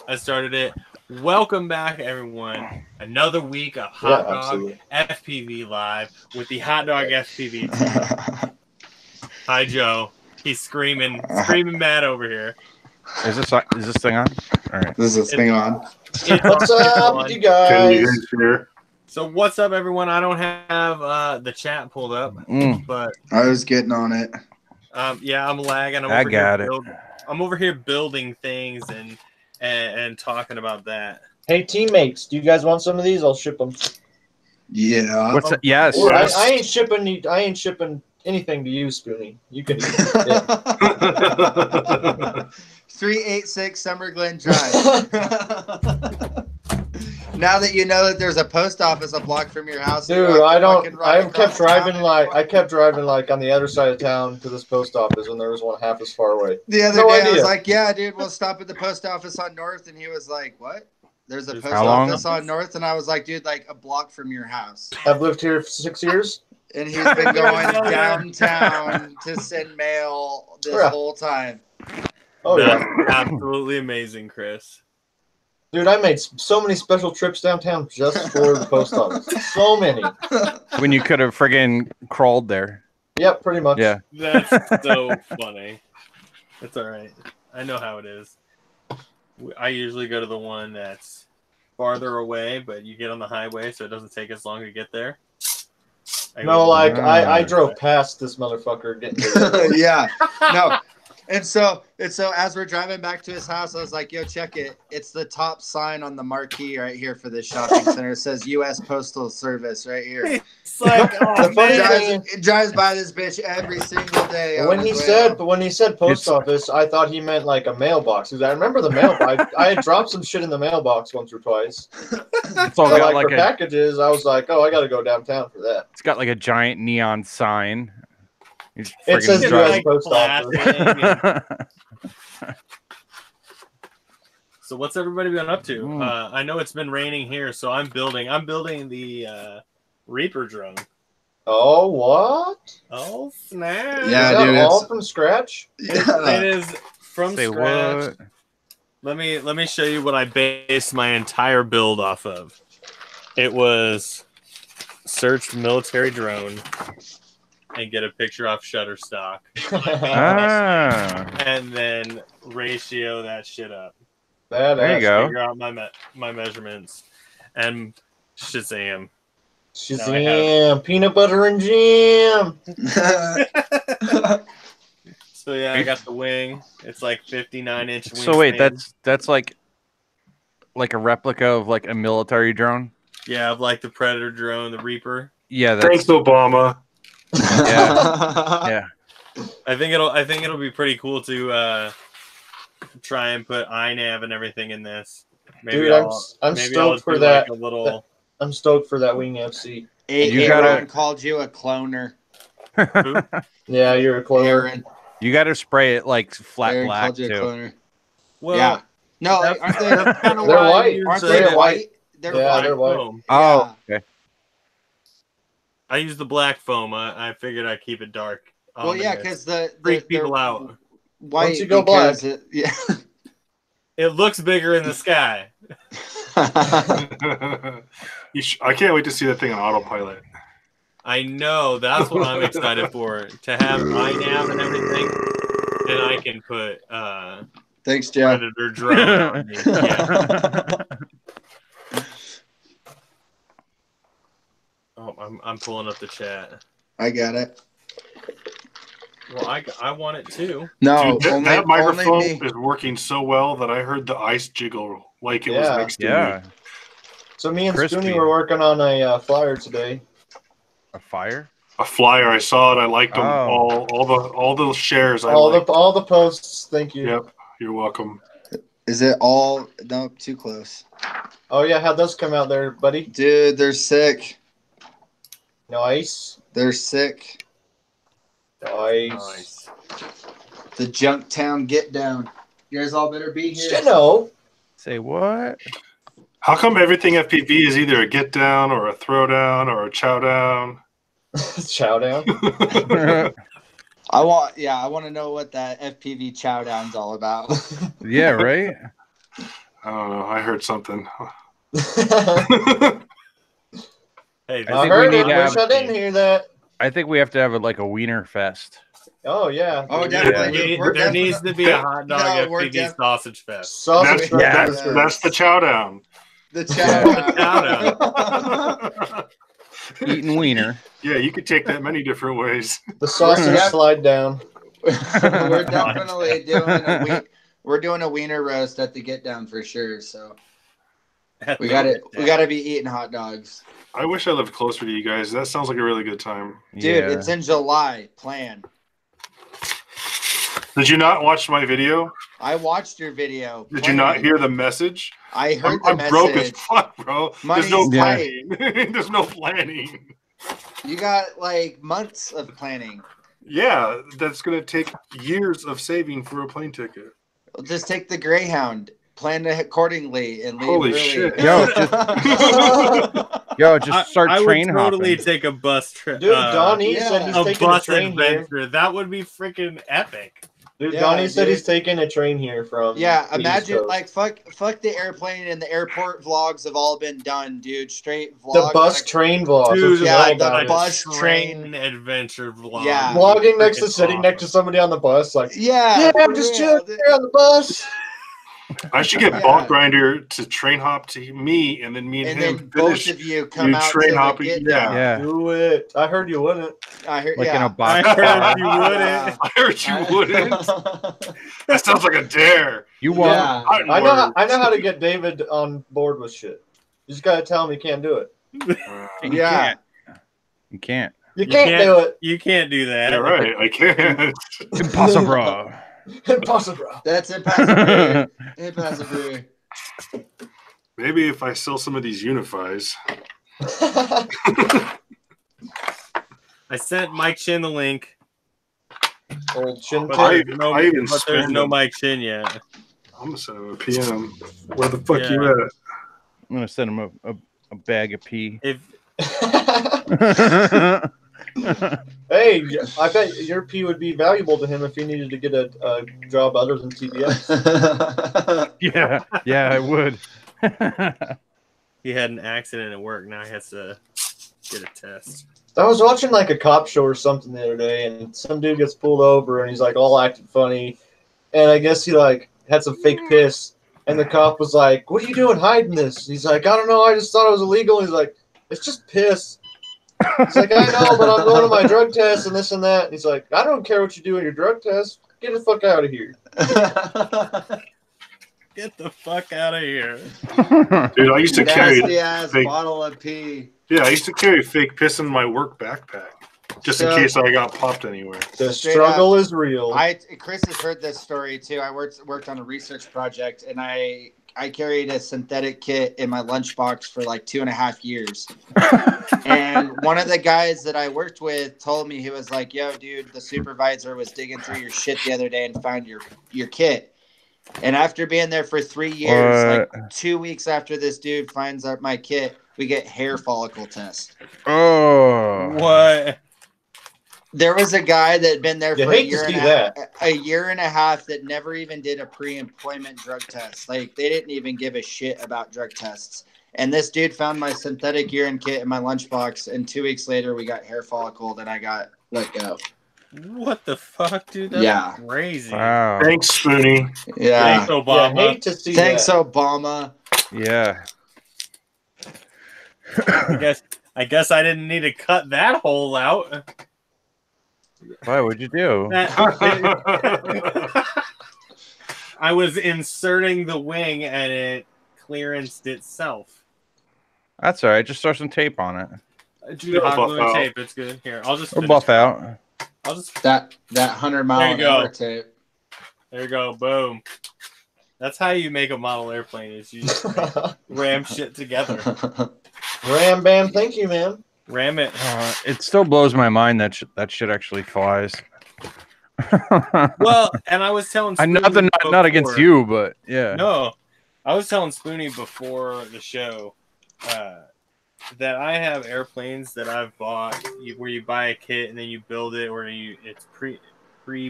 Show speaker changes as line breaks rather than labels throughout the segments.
I started it. Welcome back, everyone. Another week of Hot Dog FPV Live with the Hot Dog FPV team. Hi, Joe. He's screaming mad over here.
Is this thing on? All right.
This is thing on.
What's up, you guys?
Can you guys hear?
So what's up, everyone? I don't have the chat pulled up, but
I was getting on it.
Yeah, I'm lagging.
I got it.
I'm over here building things and talking about that.
Hey, teammates, do you guys want some of these? I'll ship them.
Yeah.
What's that? Yes.
I ain't shipping. I ain't shipping anything to you, Spoonie. You can eat it.
386 Summer Glen Drive. Now that you know that there's a post office a block from your house,
dude, I kept driving like on the other side of town to this post office when there was one half as far away.
The other day, I was like, "Yeah, dude, we'll stop at the post office on North," and he was like, "What? There's a post office on North?" And I was like, "Dude, like a block from your house."
I've lived here for 6 years,
and he's been going downtown to send mail this whole time.
Oh
That's absolutely amazing, Chris.
Dude, I made so many special trips downtown just for the post office. So many.
When you could have friggin' crawled there.
Yep, pretty much.
Yeah.
That's so funny. That's all right. I know how it is. I usually go to the one that's farther away, but you get on the highway, so it doesn't take as long to get there.
I drove past this motherfucker getting there.
Yeah. No. And so as we're driving back to his house, I was like, "Yo, check it. It's the top sign on the marquee right here for this shopping center. It says U.S. Postal Service right here."
It's like,
it drives by this bitch every single day.
When he said post office, I thought he meant like a mailbox. Because I remember the mailbox. I had dropped some shit in the mailbox once or twice.
It's all got like
for packages. I was like, "Oh, I got to go downtown for that."
It's got like a giant neon sign.
It says U.S. Post Office.
So what's everybody been up to? I know it's been raining here, so I'm building the Reaper drone.
Oh, what?
Oh, snap!
Yeah, dude,
all from scratch.
It is from scratch.
What?
Let me show you what I based my entire build off of. It was search military drone and get a picture off Shutterstock. And then ratio that shit up.
There you go.
Figure out my measurements. And Shazam.
Shazam. Peanut butter and jam.
So yeah, I got the wing. It's like 59-inch wing.
So wait, that's like a replica of like a military drone?
Yeah, of like the Predator drone, the Reaper.
Yeah,
thanks, Obama.
Yeah.
I think it'll be pretty cool to try and put iNav and everything in this. Maybe
dude, I'm stoked for that.
Like
I'm stoked for that Wing FC.
Aaron called you a cloner.
Yeah, you're a cloner.
Aaron.
You got to spray it like flat
Aaron
black
called you
too.
A cloner.
Well,
yeah. No, aren't they kind of
white?
Aren't they white?
They're white.
Foam.
Oh, okay.
I use the black foam. I figured I'd keep it dark.
Well, yeah, because
freak people out.
White.
Once you go black,
it looks bigger in the sky.
I can't wait to see that thing on autopilot.
I know. That's what I'm excited for. To have iNav and everything, and I can put
thanks, Jeff.
Predator drone on me. Yeah. Oh, I'm pulling up the chat.
I got it.
Well, I want it too.
No,
dude, that microphone is working so well that I heard the ice jiggle like it was next to me.
So me and Spoonie were working on a flyer today.
A fire?
A flyer. I saw it. I liked them all the shares.
All the posts. Thank you.
Yep. You're welcome.
Is it all? No, too close.
Oh yeah, how'd those come out there, buddy?
Dude, they're sick.
Nice.
They're sick.
Nice.
The Junktown get down. You guys all better be here.
You know.
Say what?
How come everything FPV is either a get down or a throw down or a chow down?
Chow down.
I want to know what that FPV chow down's all about.
Yeah, right.
I don't know. I heard something.
Hey,
I heard it. Wish I didn't hear that.
I think we have to have like a wiener fest.
Oh yeah.
Oh, definitely.
There needs to be a hot dog FPV sausage fest.
Sausage fest.
That's the chow down.
The chow
down.
Eating wiener.
Yeah, you could take that many different ways.
The sausage slide down.
We're definitely doing a wiener roast at the get down for sure. So we gotta be eating hot dogs.
I wish I lived closer to you guys. That sounds like a really good time.
Dude, it's in July. Plan.
Did you not watch my video?
I watched your video.
Did you not hear the message?
I heard the message.
I'm broke as fuck, bro. There's no
planning.
There's no planning.
You got like months of planning.
Yeah, that's going to take years of saving for a plane ticket.
Well, just take the Greyhound. Plan accordingly and leave
Holy
early.
shit.
Just start train hopping.
I would totally take a bus trip.
Dude, Donnie said he's taking a train
adventure.
here.
That would be freaking epic.
Dude, Donnie said he's taking a train here from.
Yeah, imagine like fuck the airplane and the airport vlogs have all been done, dude. Straight vlog.
The bus train vlog.
Dude,
yeah, the bus train
adventure vlog.
Yeah,
vlogging next to sitting next to somebody on the bus, like I'm just chilling here on the bus.
I should get Ball Grinder to train hop to me, and then me and him
then
finish.
Both of you come out
train
to
hopping.
Yeah,
do it. I heard you wouldn't.
I heard.
Like in a box.
I heard you wouldn't.
I heard you wouldn't. That sounds like a dare.
You won't.
Yeah.
I know how to get David on board with shit. You just gotta tell him you can't do it.
Yeah.
You can't.
You can't do it.
You can't do that.
You're right. I can't.
Impossible.
Impossible.
That's impossible. Impossible.
Maybe if I sell some of these Unifies.
I sent Mike Chin the link.
Old Chin.
But there's no Mike Chin yet.
I'm gonna send him a PM. Where the fuck you at?
I'm gonna send him a bag of pee.
Hey, I bet your pee would be valuable to him if he needed to get a job other than TBS.
Yeah, it would.
He had an accident at work. Now he has to get a test.
I was watching like a cop show or something the other day, and some dude gets pulled over, and he's like all acting funny, and I guess he like had some fake piss, and the cop was like, "What are you doing hiding this?" He's like, "I don't know. I just thought it was illegal." He's like, "It's just piss." He's like, "I know, but I'm going to my drug test and this and that." And he's like, "I don't care what you do in your drug test. Get the fuck out of here."
Get the fuck out of here.
Dude, I used to carry
a bottle of pee.
Yeah, I used to carry fake piss in my work backpack. Just in case I got popped anywhere.
The struggle is real.
Chris has heard this story too. I worked on a research project, and I carried a synthetic kit in my lunchbox for like 2.5 years. And one of the guys that I worked with told me, he was like, "Yo, dude, the supervisor was digging through your shit the other day and found your kit." And after being there for 3 years, like 2 weeks after this dude finds out my kit, we get hair follicle test.
Oh,
what?
There was a guy that had been there for a year and a half that never even did a pre-employment drug test. Like, they didn't even give a shit about drug tests. And this dude found my synthetic urine kit in my lunchbox, and 2 weeks later, we got hair follicle that I got let go.
What the fuck, dude? That's crazy.
wow.
Thanks, Spoonie.
Yeah.
Thanks, Obama.
Yeah, hate to see
Thanks,
that.
Obama.
Yeah.
I guess I didn't need to cut that hole out.
Why would you do?
I was inserting the wing and it clearanced itself.
That's all right. Just throw some tape on it.
Dude, hot glue and tape. It's good. Here, I'll just
It'll buff out.
I'll just
that 100-mile-an-hour tape.
There you go. Boom. That's how you make a model airplane. Is you just ram shit together.
Ram bam, thank you, man.
Ram it.
It still blows my mind that that shit actually flies.
Well, and I was telling Spoonie
not against you, but yeah.
No, I was telling Spoonie before the show that I have airplanes that I've bought where you buy a kit and then you build it, or it's pre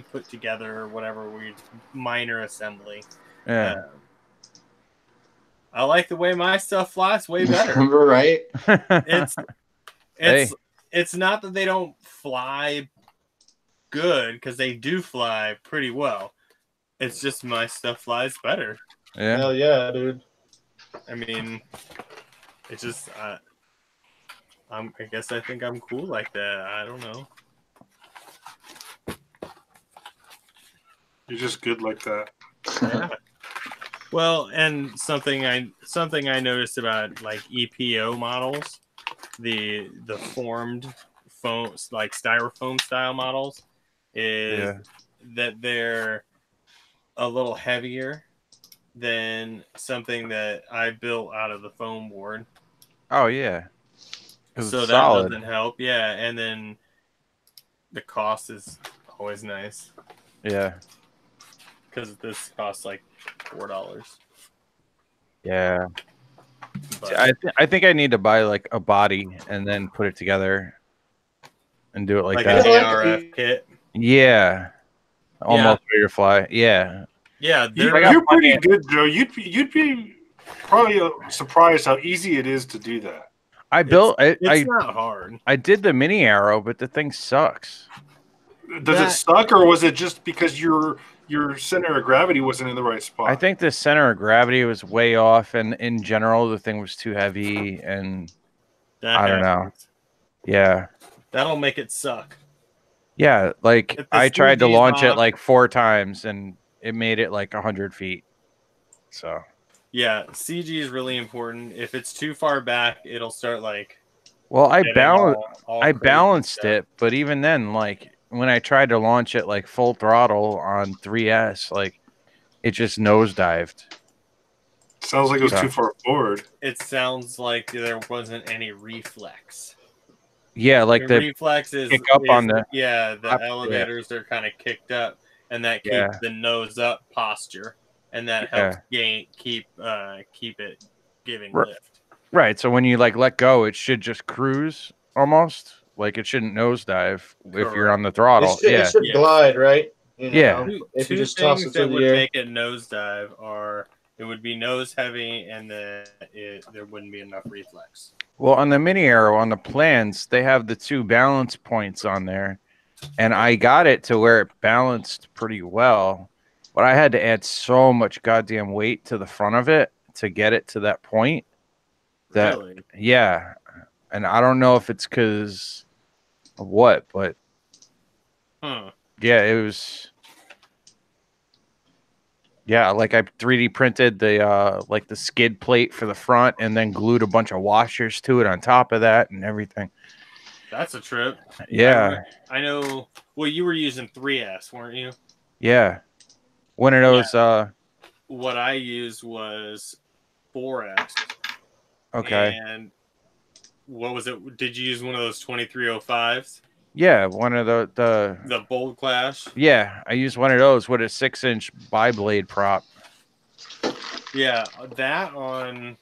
put together or whatever, where you minor assembly.
Yeah.
I like the way my stuff flies way better.
Right?
It's not that they don't fly good, because they do fly pretty well. It's just my stuff flies better.
Yeah.
Hell yeah, dude.
I mean, it's just I guess I think I'm cool like that. I don't know.
You're just good like that.
Yeah. Well, and something I noticed about like EPO models, the formed foam, like styrofoam style models, is that they're a little heavier than something that I built out of the foam board.
Oh yeah.
So that
solid.
doesn't help. Yeah, and then the cost is always nice.
Yeah.
Because this costs like $4.
Yeah.
But
I think I need to buy like a body and then put it together and do it like that.
An ARF kit.
Yeah. Almost ready to fly. Yeah.
Yeah,
you're pretty good, Joe. You'd be probably surprised how easy it is to do that.
It's not hard.
I did the mini arrow, but the thing sucks.
Does it suck, or was it just because your center of gravity wasn't in the right spot?
I think the center of gravity was way off, and in general, the thing was too heavy, and I don't know. Yeah.
That'll make it suck.
Yeah, like I tried to launch it like 4 times, and it made it like 100 feet. So.
Yeah, CG is really important. If it's too far back, it'll start like.
Well, I balanced it, but even then, like when I tried to launch it like full throttle on 3S, like it just nosedived.
Sounds like it was too far forward.
It sounds like there wasn't any reflex.
Yeah, like the
reflex is
kick up on the
elevators are kind of kicked up, and that keeps the nose up posture, and that helps keep it giving lift.
Right. So when you like let go, it should just cruise almost. Like it shouldn't nosedive if you're on the throttle.
It should glide, right? You know,
yeah.
If you just
toss
it
that
through
would
the air.
make it nosedive are it would be nose heavy, and then there wouldn't be enough reflex.
Well, on the mini arrow on the plans, they have the 2 balance points on there, and I got it to where it balanced pretty well, but I had to add so much goddamn weight to the front of it to get it to that point. That
really?
Yeah, and I don't know if it's because of what, but yeah, it was. Yeah, like I 3D printed the like the skid plate for the front, and then glued a bunch of washers to it on top of that and everything.
That's a trip.
Yeah,
I know. Well, you were using 3S, weren't you?
Yeah, one of those.
What I used was 4S.
Okay.
And what was it? Did you use one of those 2305s?
Yeah, one of
the Bold Clash.
Yeah, I used one of those with a 6-inch bi-blade prop.
Yeah, that on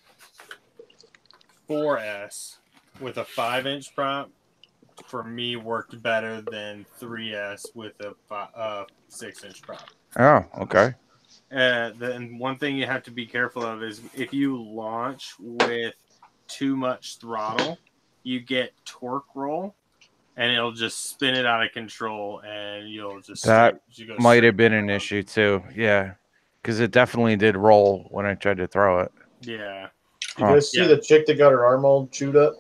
4S with a 5-inch prop for me worked better than 3S with a 6-inch prop.
Oh, okay.
Then one thing you have to be careful of is if you launch with too much throttle, you get torque roll. And it'll just spin it out of control, and you'll just...
That might have been an issue, too. Yeah, because it definitely did roll when I tried to throw it.
Yeah.
You guys see the chick that got her arm all chewed up?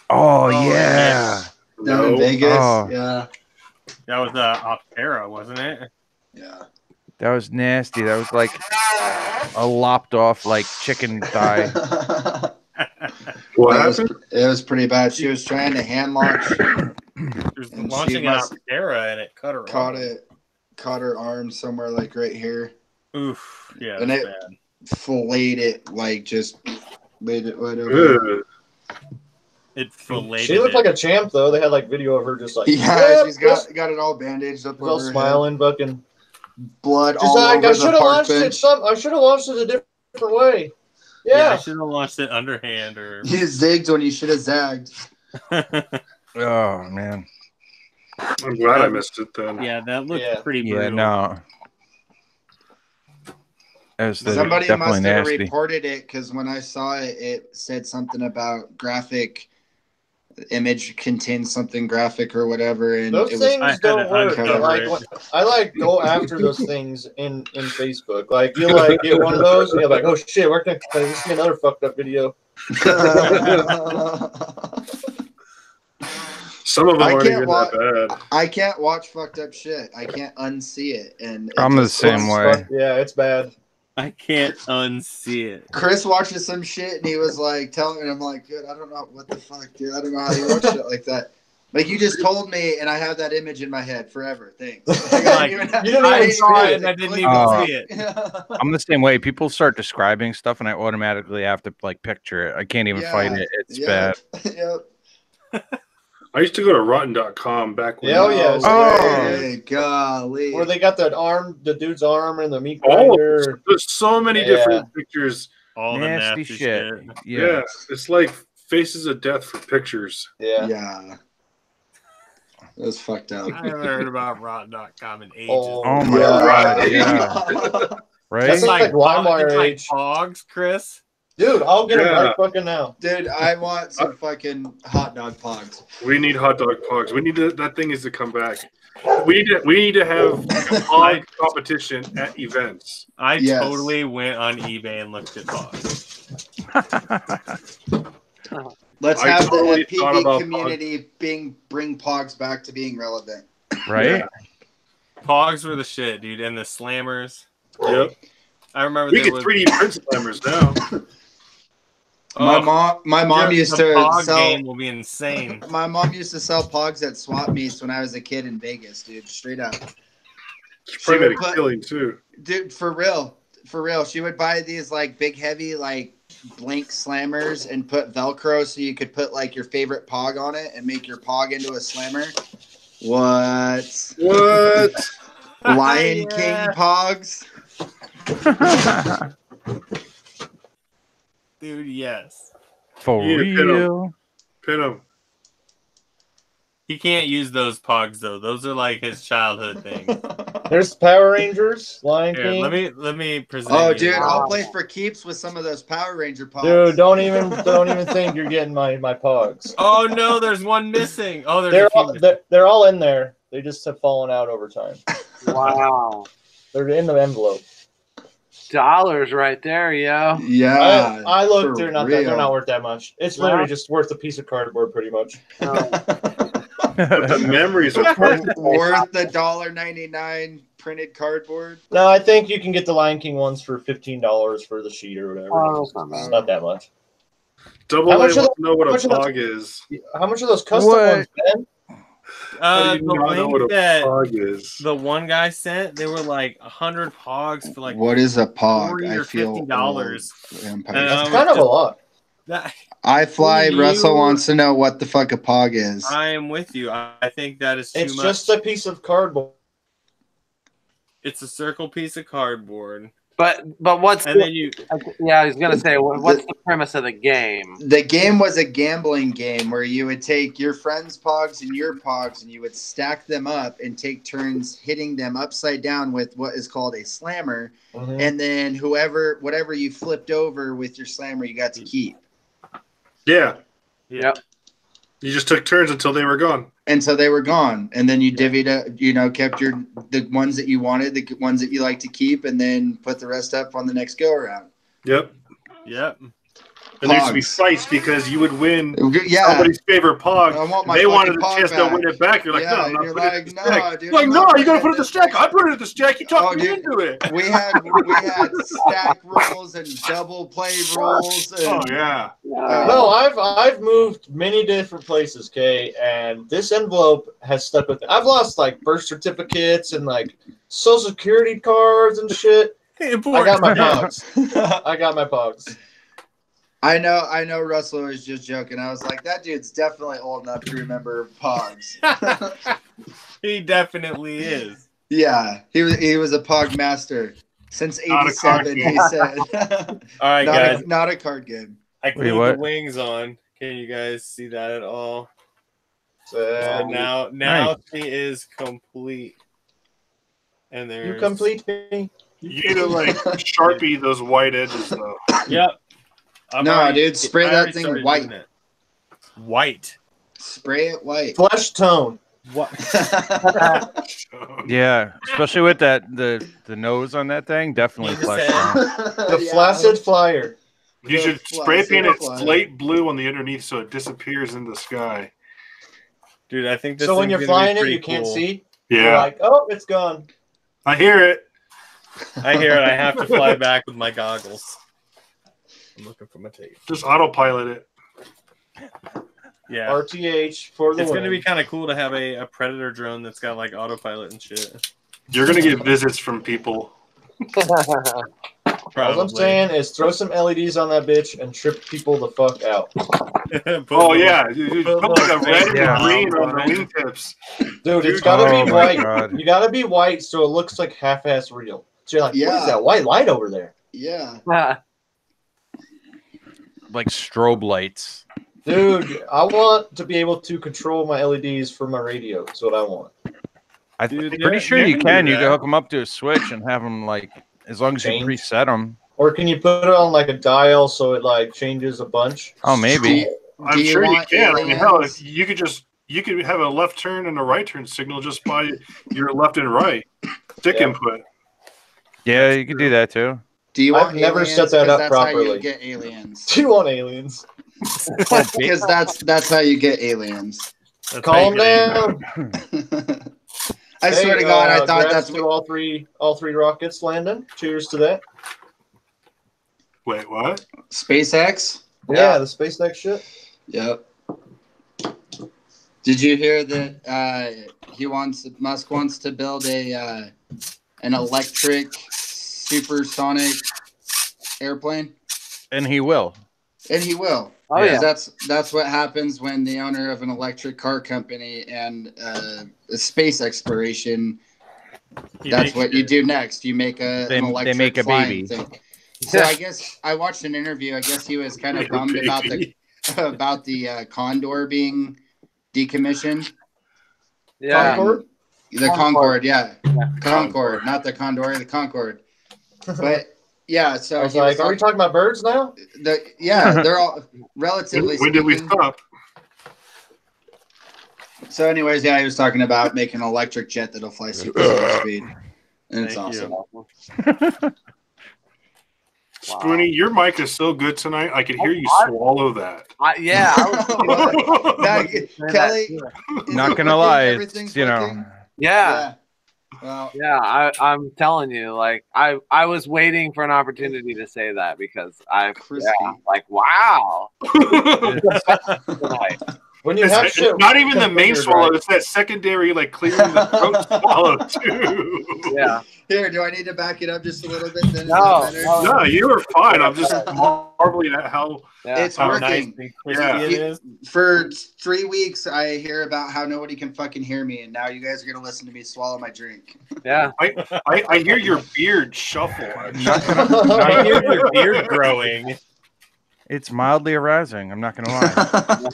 Oh, yeah.
Down in Vegas? Yeah.
That was Opera, wasn't it?
Yeah.
That was nasty. That was like a lopped off, like, chicken thigh.
What happened?
It was pretty bad. She was trying to hand launch.
She was launching an Opera, and it cut her arm.
Caught her arm somewhere like right here.
Oof. Yeah,
and it
bad.
Filleted it, like just made it right over.
It filleted.
She looked like a champ, though. They had like video of her just like
she's got it all bandaged up.
All smiling, fucking
blood all over
I should have launched
bench.
I should have launched it a different way. Yeah,
I should have launched it underhand or.
You zigged when you should have zagged.
Oh man,
I'm glad I missed it then.
Yeah, that looked pretty brutal.
Yeah, no.
Somebody
definitely
must have
nasty.
reported it because when I saw it, it said something about graphic image contains something graphic or whatever, and
those things don't work. I go after those things in Facebook. Like you get one of those, and you're like, oh shit, where can I see another fucked up video?
Some of them aren't even that bad.
I can't watch fucked up shit. I can't unsee it, and
I'm the same way.
Yeah, it's bad.
I can't unsee it.
Chris watches some shit and he was like telling me, and I'm like, dude, I don't know what the fuck, dude. I don't know how you watch shit like that. Like you just told me, and I have that image in my head forever. Thanks. Like,
you didn't even
saw it, and I didn't even see it.
I'm the same way. People start describing stuff, and I automatically have to like picture it. I can't even fight it. It's bad.
Yep.
I used to go to rotten.com back when.
Golly.
Where they got the dude's arm and the meat grinder.
There's so many different pictures.
All the nasty shit.
Yeah, it's like faces of death for pictures.
Yeah. It was fucked up.
I haven't heard about rotten.com in ages.
Oh my god, yeah. Right?
That's like LimeWire age.
Pogs, Chris?
Dude, I'll get them right fucking now.
Dude, I want some fucking hot dog pogs.
We need hot dog pogs. We need that thing is to come back. We need to have a pog competition at events.
I totally went on eBay and looked at pogs.
Let's have the FPV community bring pogs back to being relevant.
Right?
Yeah. Pogs were the shit, dude, and the slammers.
Yep.
I remember
we could 3D print slammers now.
My mom used to
pog
sell.
Game will be insane.
My mom used to sell pogs at swap meets when I was a kid in Vegas, dude. Straight up.
She made a killing too,
dude. For real. She would buy these like big, heavy, like blank slammers and put Velcro so you could put like your favorite pog on it and make your pog into a slammer. What? Lion King pogs.
Dude, yes.
For real.
Pin him.
He can't use those pogs though. Those are like his childhood things.
There's Power Rangers, Lion King.
Let me present.
Oh, dude, I'll play for keeps with some of those Power Ranger pogs.
Dude, don't even think you're getting my pogs.
Oh no, there's one missing. Oh,
they're all in there. They just have fallen out over time.
Wow.
They're in the envelope.
Dollars right there, yo.
Yeah.
I looked. They're not worth that much. It's literally just worth a piece of cardboard, pretty much.
But the memories are
worth the $1.99 printed cardboard.
No, I think you can get the Lion King ones for $15 for the sheet or whatever.
Oh,
it's not that much.
Double A wants to know what a pog is.
How much are those custom ones, Ben?
The link that the one guy sent, they were like 100 pogs for like
what is a pog?
$40 or $50.
That's kind of a lot.
Russell wants to know what the fuck a pog is.
I am with you. I think that is too much.
It's just a piece of cardboard.
It's a circle piece of cardboard.
But what's
and then you?
Yeah, I was gonna say, what's the premise of the game?
The game was a gambling game where you would take your friends' pogs and your pogs, and you would stack them up and take turns hitting them upside down with what is called a slammer, and then whatever you flipped over with your slammer, you got to keep.
Yeah.
Yep.
You just took turns until they were gone.
And then you divvied up, kept the ones that you wanted, the ones that you like to keep, and then put the rest up on the next go around.
Yep. And there used to be fights because you would win somebody's favorite pog. They wanted a chance to win it back. You're like, no, I'm not putting it in the stack.
Dude,
like, no, you got to put it in the stack. I put it in the stack. You talked me into it.
We had stack rules and double play rules. And,
no, I've moved many different places, Kay, and this envelope has stuck with me. I've lost like birth certificates and like social security cards and shit. I got my pogs.
I know Russell was just joking. I was like, that dude's definitely old enough to remember pogs.
He definitely is.
Yeah, he was a pog master since '87. He said.
All right, guys,
not a card game.
I glued the wings on. Can you guys see that at all? Now she is complete. And there's
you complete me.
You need to like Sharpie those white edges though.
Yep.
Dude, spray that thing white.
White.
Spray it white.
Flesh tone.
What?
Yeah, especially with the nose on that thing, definitely flesh tone.
The flaccid flyer.
You should spray paint it slate blue on the underneath so it disappears in the sky.
Dude, I think this
so when you're flying it, you can't see.
Yeah.
You're like, oh, it's gone.
I hear it.
I hear it. I have to fly back with my goggles. I'm looking for my tape.
Just autopilot it.
Yeah.
RTH for the
It's going to be kind of cool to have a Predator drone that's got like autopilot and shit.
You're going to get visits from people.
All I'm saying is throw some LEDs on that bitch and trip people the fuck out.
Oh, yeah. Put like a red and green on the wingtips.
Dude, it's got to be white. God. You got to be white so it looks like half-ass real. So you're like, what is that white light over there?
Yeah.
Like strobe lights.
Dude, I want to be able to control my LEDs from my radio. That's what I want.
I'm pretty sure you can. You can hook them up to a switch and have them like, as long as you preset them.
Or can you put it on like a dial so it like changes a bunch?
Oh, maybe.
I'm sure you can. I mean, hell, you could have a left turn and a right turn signal just by your left and right stick input.
Yeah, you can do that too.
Do you want
I've never set that up properly.
That's how you get aliens.
Do you want aliens?
Because that's how you get aliens.
Calm down.
I swear to God, I thought that's
what all three rockets landing. Cheers to that.
Wait, what?
SpaceX?
Yeah, the SpaceX shit.
Yep. Did you hear that Musk wants to build an electric supersonic airplane?
And he will.
Oh yeah, that's what happens when the owner of an electric car company and a space exploration. That's what you do next. You make an electric
they make a baby.
Thing. So I guess I watched an interview. I guess he was kind of bummed about the Condor being decommissioned.
Yeah,
the Concorde. Yeah, Concorde, not the Condor, the Concorde. But yeah, so
I was like, are we talking about birds now?
They're all relatively.
When did we stop?
So, anyways, yeah, he was talking about making an electric jet that'll fly super speed, and it's awesome.
Spoonie, your mic is so good tonight. I could hear you swallow that.
Kelly,
not gonna lie, it's, you know.
Yeah. Well, yeah, I'm telling you, like I was waiting for an opportunity to say that because like wow.
When you have shit,
not even the main swallow, it's that secondary, like clearing the throat swallow too.
Yeah.
Here, do I need to back it up just a little bit? Then
no, you were fine. I'm just marveling at how
it's
how
working.
Nice and
it is. For 3 weeks, I hear about how nobody can fucking hear me, and now you guys are gonna listen to me swallow my drink.
Yeah,
I hear your beard shuffle.
I hear your beard growing.
It's mildly arousing. I'm not gonna lie.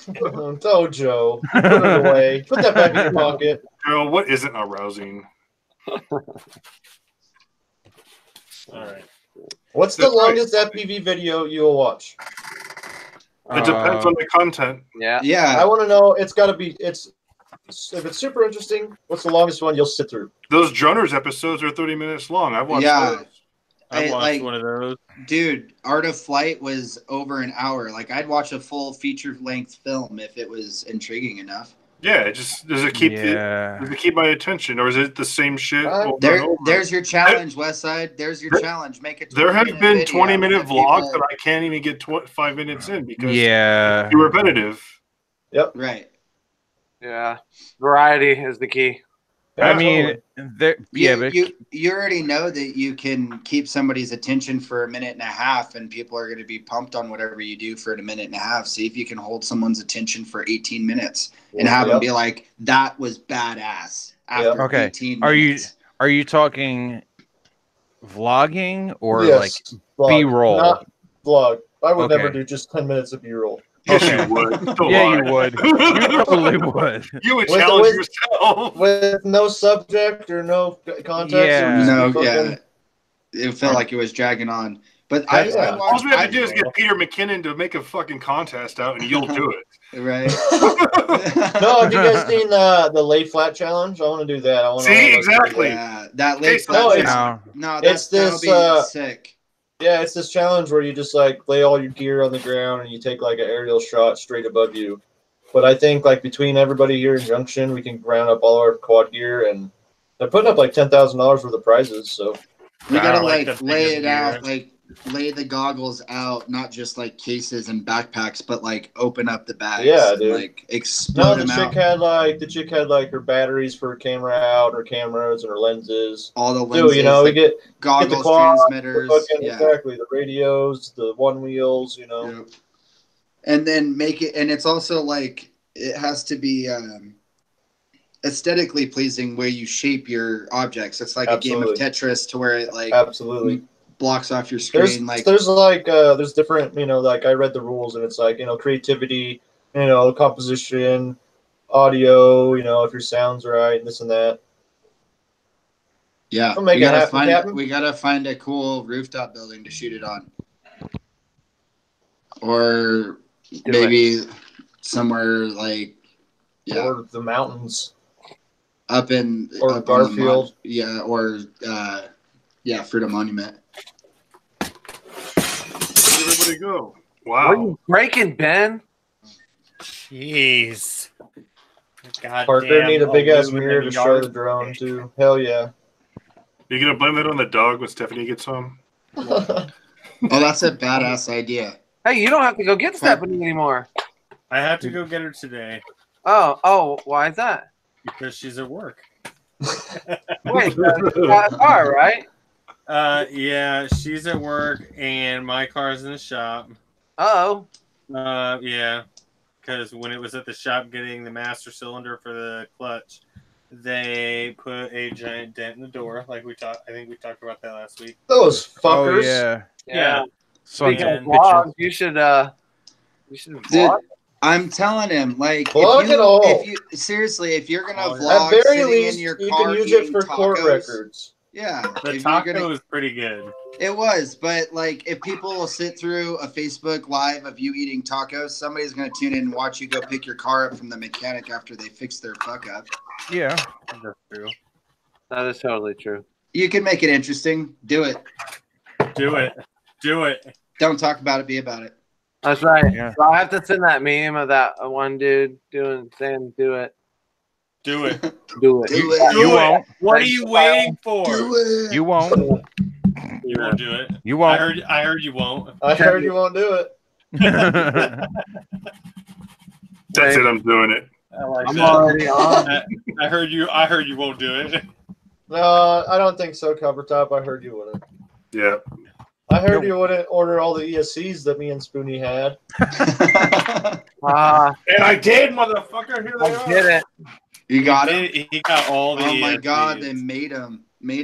Oh, Joe, put it away. Put that back in your pocket.
Joe, what isn't arousing?
All right.
What's the longest FPV video you'll watch?
It depends on the content.
Yeah.
I want to know. It's got to be. If it's super interesting, what's the longest one you'll sit through?
Those Droners episodes are 30 minutes long. I've watched those.
I watched one of those.
Dude, Art of Flight was over an hour. Like, I'd watch a full feature-length film if it was intriguing enough.
Yeah, does it keep my attention, or is it the same shit?
There's your challenge, Westside. There's your challenge. Make it.
There have been 20-minute vlogs that I can't even get 5 minutes in because it's too repetitive.
Yep.
Right.
Yeah. Variety is the key.
I mean,
you already know that you can keep somebody's attention for a minute and a half, and people are going to be pumped on whatever you do for a minute and a half. See if you can hold someone's attention for 18 minutes and have them be like, "That was badass." After 18 minutes.
Are you talking vlogging or like B-roll?
Not vlog. I would never do just 10 minutes of B-roll.
Yes, you would.
You would. You totally would.
You would challenge yourself
with no subject or no context.
Yeah.
it felt like it was dragging on. But
all we have to do is get Peter McKinnon to make a fucking contest out, and you'll do it.
Right.
No, have you guys seen the lay flat challenge? I want to do that. I want
See, exactly.
Yeah, that lay flat. That'll be sick.
Yeah, it's this challenge where you just like lay all your gear on the ground and you take like an aerial shot straight above you. But I think like between everybody here in Junction, we can round up all our quad gear, and they're putting up like $10,000 worth of prizes. So
we gotta like lay it out, like lay the goggles out, not just like cases and backpacks, but like open up the bags.
Yeah,
and,
dude.
like explode them out.
The chick had like her batteries for her camera out, her cameras and her lenses.
All the lenses.
Dude, you know,
like
we get
goggles,
the quad,
transmitters.
Exactly, the radios, the one wheels. You know.
Yep. And then make it, and it's also like it has to be aesthetically pleasing where you shape your objects. It's like a game of Tetris to where it like blocks off your screen.
There's different, you know, like I read the rules and it's like, you know, creativity, you know, composition, audio, you know, if your sound's right, and this and that.
Yeah, we gotta find a cool rooftop building to shoot it on, or maybe somewhere like
or the mountains,
up in
or Garfield,
Freedom Monument.
Where'd everybody go? Wow,
what are you breaking, Ben?
Jeez.
Parker need a big ass mirror to show the drone too. Hell yeah.
You gonna blame that on the dog when Stephanie gets home?
Oh, that's a badass idea.
Hey, you don't have to go get Stephanie anymore.
I have to go get her today.
Oh, why is that?
Because she's at work.
Wait, you got a car, right?
Yeah, she's at work and my car's in the shop.
Oh.
Yeah, because when it was at the shop getting the master cylinder for the clutch, they put a giant dent in the door, like I think we talked about that last week.
Those fuckers.
Oh,
yeah.
So
you should vlog.
I'm telling him, like, if you're gonna vlog
at very
sitting
least,
in your
you
car
can use it for
tacos,
court records.
Yeah,
the taco was pretty good.
It was, but like, if people will sit through a Facebook Live of you eating tacos, somebody's gonna tune in and watch you go pick your car up from the mechanic after they fix their fuck up.
Yeah,
that's true.
That is totally true.
You can make it interesting. Do it.
Do it.
Don't talk about it. Be about it.
That's right. Yeah. So I have to send that meme of that one dude saying, "Do it."
Do it.
Do it.
You won't.
What are you waiting for?
Do it.
You won't.
You won't do it.
You won't.
I heard you won't.
I heard you won't do it.
That's it. I'm doing it.
I'm already on.
I heard you won't do it.
No, I don't think so, Cover Top. I heard you wouldn't.
Yeah.
I heard you wouldn't order all the ESCs that me and Spoonie had.
And I did, motherfucker. Here they are.
Did it.
You got it?
He got all the
Oh my
ESCs.
God, they made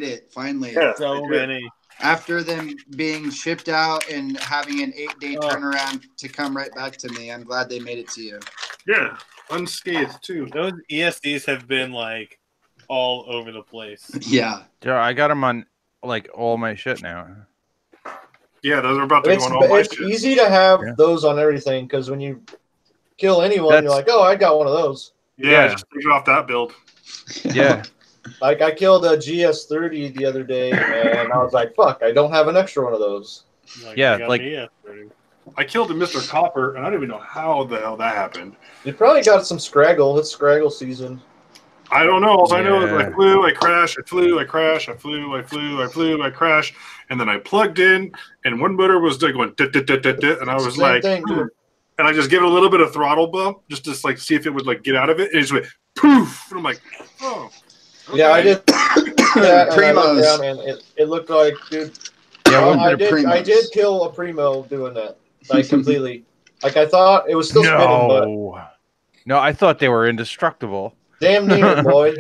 it finally.
Yeah,
so many.
After them being shipped out and having an 8-day turnaround to come right back to me, I'm glad they made it to you.
Yeah, unscathed too.
Those ESCs have been like all over the place.
Yeah.
Yeah, I got them on like all my shit now.
Yeah, those are about to go on all my shit.
It's easy to have those on everything because when you kill anyone, you're like, oh, I got one of those.
Yeah, just take it off that build.
Yeah.
Like I killed a GS30 the other day, and I was like, fuck, I don't have an extra one of those.
I killed a Mr. Copper, and I don't even know how the hell that happened.
You probably got some Scraggle. It's Scraggle season.
I don't know. All I know is I flew, I crashed, I flew, I crashed, I flew, I flew, I flew, I crashed, and then I plugged in, and one motor was like going, and I was like, and I just gave it a little bit of throttle bump just to like see if it would like get out of it, and it just went poof, and I'm like, oh. Okay.
Yeah, I did. Primos. And it looked like, dude. Yeah, I did kill a Primo doing that, like completely. Like I thought it was still spinning, but
no, I thought they were indestructible.
Damn near, boy.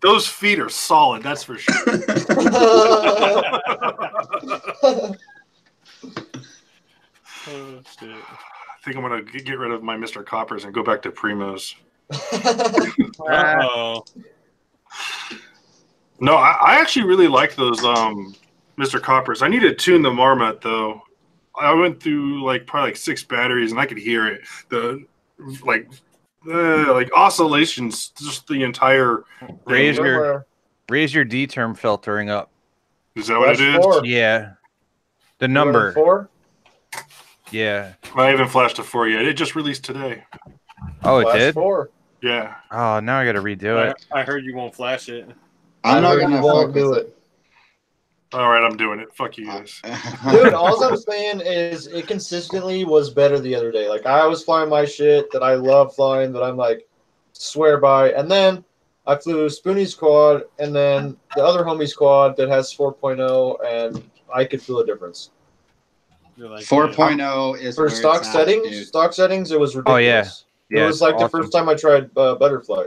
Those feet are solid, that's for sure.
Oh, shit.
I think I'm gonna get rid of my Mr. Coppers and go back to Primos.
Uh-oh.
No, I actually really like those Mr. Coppers. I need to tune the Marmot though. I went through probably 6 batteries and I could hear it. The like oscillations, just the entire
raise your D term filtering up.
Is that what it is?
4.
Yeah. The number
4.
Yeah.
I haven't flashed to 4 yet. It just released today.
Oh, it did?
4.
Yeah.
Oh, now I got to redo it.
I heard you won't flash it.
I'm not gonna
won't do it.
All right, I'm doing it. Fuck you guys.
Dude, all I'm saying is it consistently was better the other day. Like, I was flying my shit that I love flying, that I'm like, swear by. And then I flew Spoonie's quad and then the other homie's quad that has 4.0, and I could feel a difference.
Like, 4.0 is
for stock settings. Dude. Stock settings, it was ridiculous.
Oh, yeah.
It was like awesome. The first time I tried Butterfly.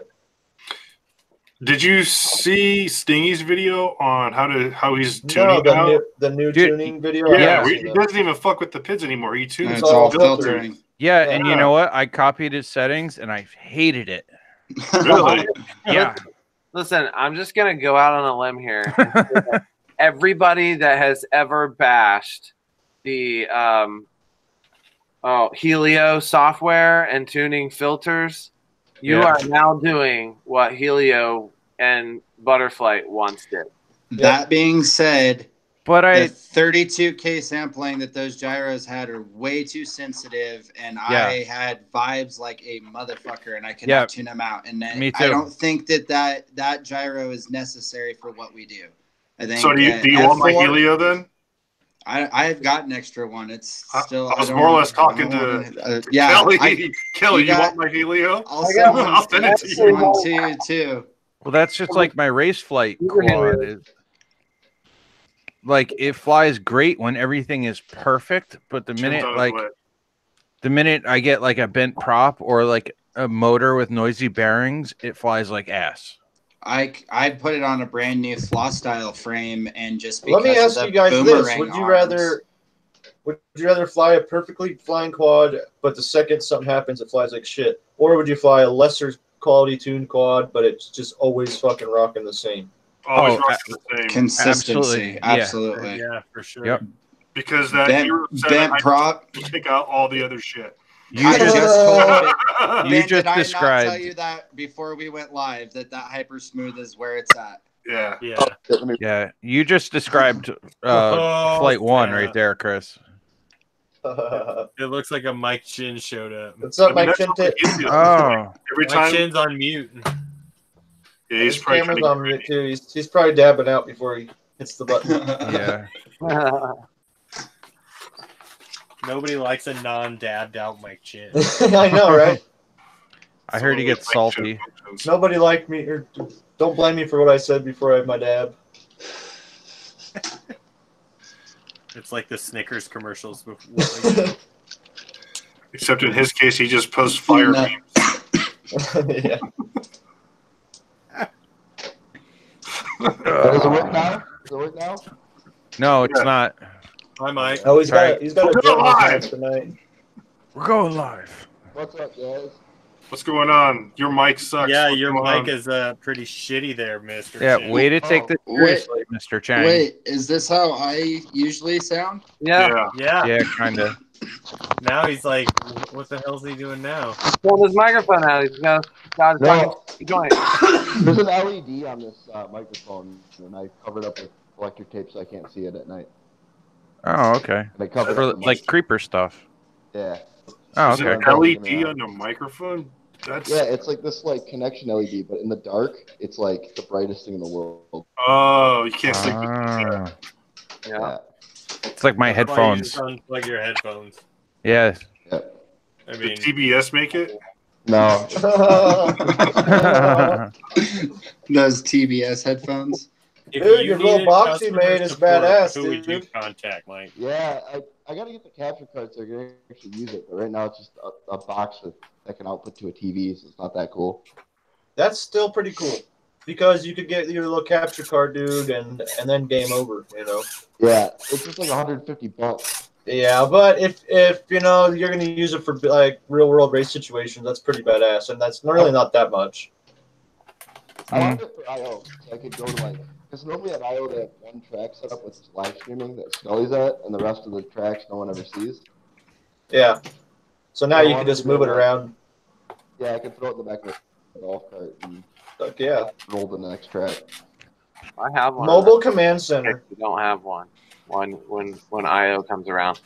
Did you see Stingy's video on how he's tuning now?
The new tuning video?
Yeah, he doesn't even fuck with the PIDs anymore. He tunes
all filtering.
Yeah, and you know what? I copied his settings, and I hated it.
Really?
Yeah.
Listen, I'm just going to go out on a limb here. Everybody that has ever bashed the Helio software and tuning filters, you are now doing what Helio and Butterfly once did.
That being said,
but
the 32K sampling that those gyros had are way too sensitive, and I had vibes like a motherfucker, and I could not tune them out. And
Me too.
I don't think that gyro is necessary for what we do. I think.
So do you want my Helio then?
I've got an extra one. It's still.
I was more or less talking to Kelly. Kelly, you want my Helio?
I'll
send it to you.
One, two.
Well, that's just like my race flight quad. Like, it flies great when everything is perfect, but the minute I get like a bent prop or like a motor with noisy bearings, it flies like ass.
I put it on a brand new floss style frame, and just because
let me ask you guys this: would you rather fly a perfectly flying quad, but the second something happens, it flies like shit, or would you fly a lesser quality tuned quad, but it's just always fucking rocking the same?
Always rocking the same.
Consistency, absolutely.
Yeah, for sure.
Yep.
Because that
bent prop,
take out all the other shit.
You just described.
Not tell you that before we went live that hyper smooth is where it's at.
Yeah.
Yeah. You just described flight 1 right there, Chris.
It looks like a Mike Chin showed up.
What's up, Mike Chin?
Every time
Mike Chin's on mute.
Yeah, he's probably
on mute too. He's probably dabbing out before he hits the button.
Yeah.
Nobody likes a non-dabbed out Mike Chin.
I know, right?
I heard he gets salty.
Nobody liked me, or don't blame me for what I said before I had my dab.
It's like the Snickers commercials.
Except in his case, he just posts fire memes.
Yeah.
Does it work now?
No, it's not.
Hi, Mike.
Oh, he's got a
live
tonight.
We're going live.
What's up, guys?
What's going on? Your mic sucks.
Yeah, your mic is pretty shitty there, Mr.
Yeah,
Chin.
way to take this seriously, Mr. Chang.
Wait, is this how I usually sound?
Yeah,
kind of.
Now he's like, what the hell's he doing now?
Pull his microphone out. He's got a joint.
There's an LED on this microphone, and I covered up with electric tape so I can't see it at night.
Oh, okay. For like creeper stuff.
Yeah.
Oh,
okay.
Is
it an LED on the microphone?
Yeah, it's like this connection LED, but in the dark, it's like the brightest thing in the world.
Oh, you can't sleep with
Yeah.
It's like my headphones.
Unplug your headphones.
Yeah.
I mean,
did TBS make it?
No.
Those TBS headphones.
Dude, your little box you made is badass,
dude. Who would you contact, Mike?
Yeah, I got to get the capture card so I can actually use it. But right now, it's just a box that can output to a TV, so it's not that cool.
That's still pretty cool. Because you could get your little capture card, dude, and then game over, you know?
Yeah, it's just like $150.
Yeah, but if you know, you're going to use it for, like, real-world race situations, that's pretty badass, and that's really not that much.
I want it for I/O, so I could go to, like, Because normally at IO they have one track set up with live streaming that Scully's at, and the rest of the tracks no one ever sees.
Yeah. So now you can just move it around.
Yeah, I can throw it in the back of a golf cart and roll to the next track.
I have one.
Mobile command center.
You don't have one. When IO comes around.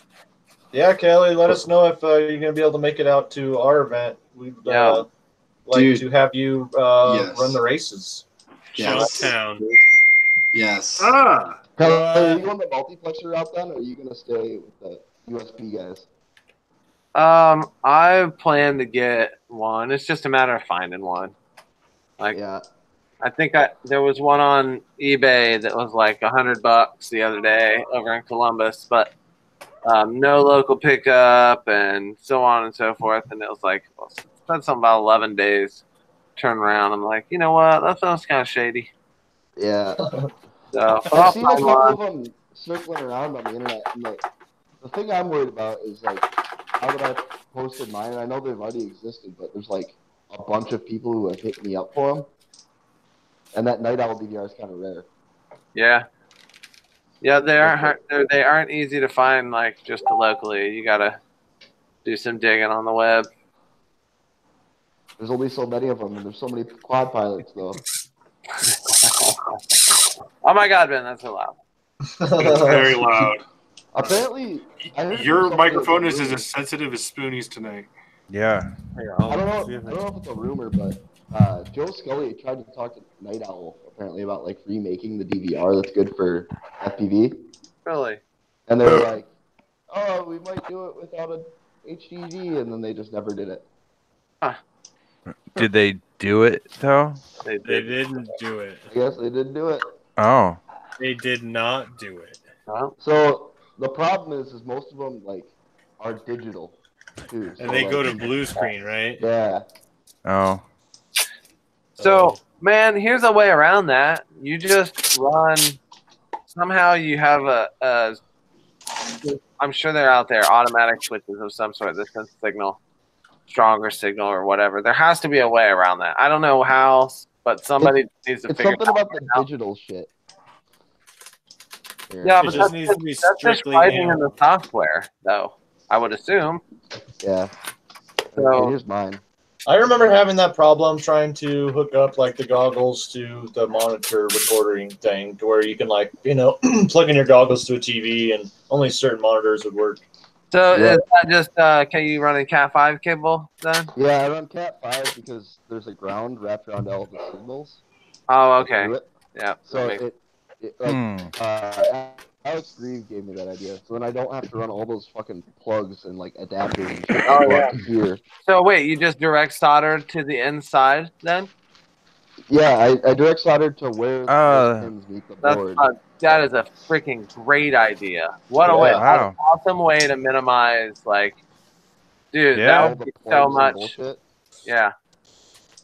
Yeah, Kelly, let us know if you're going to be able to make it out to our event. We'd like to have you run the races.
Yes. Showtown.
Yes.
Are you going the multiplexer route then, or are you going to stay with the USB guys?
I plan to get one. It's just a matter of finding one. I think there was one on eBay that was like $100 the other day over in Columbus, but no local pickup and so on and so forth. And it was like, spent something about 11 days turn around. I'm like, you know what? That sounds kind of shady.
Yeah.
So
I've seen a couple of them circling around on the internet. And the thing I'm worried about is like, how would I posted mine? And I know they've already existed, but there's like a bunch of people who have hit me up for them. And that Night Owl DVR is kind of rare.
Yeah. Yeah, they aren't easy to find like just locally. You gotta do some digging on the web.
There's only so many of them, and there's so many quad pilots though.
Oh my God, Ben, that's so loud.
It's very loud.
Apparently,
your microphone is as sensitive as Spoonie's tonight.
Yeah.
I don't know if it's a rumor, but Joe Scully tried to talk to Night Owl apparently about like remaking the DVR that's good for FPV.
Really?
And they were like, "Oh, we might do it without a HDD," and then they just never did it.
Huh.
Did they do it though?
They didn't do it.
I guess they didn't do it.
Oh.
They did not do it.
So the problem is most of them like are digital too.
And they go to blue screen, right?
Yeah.
Oh.
So, man, here's a way around that. You just run. Somehow you have I'm sure they're out there, automatic switches of some sort that sends signal, stronger signal or whatever. There has to be a way around that. I don't know how, but somebody needs to figure it out.
It's something about the digital shit.
Yeah, but that's just fighting in the software, though, I would assume.
Yeah.
So,
here's mine.
I remember having that problem trying to hook up like the goggles to the monitor recording thing, to where you can like plug in your goggles to a TV and only certain monitors would work.
So is that just can you run a Cat5 cable then?
Yeah, I run Cat5 because there's a ground wrapped around all the signals.
Oh, okay. Yeah.
So Alex Grieve gave me that idea, so then I don't have to run all those fucking plugs and like adapters and shit here.
So wait, you just direct solder to the inside then?
Yeah, I direct soldered to where the pins meet the board.
That is a freaking great idea. What a way! Wow. Awesome way to minimize, like, dude, that would be so much. Yeah.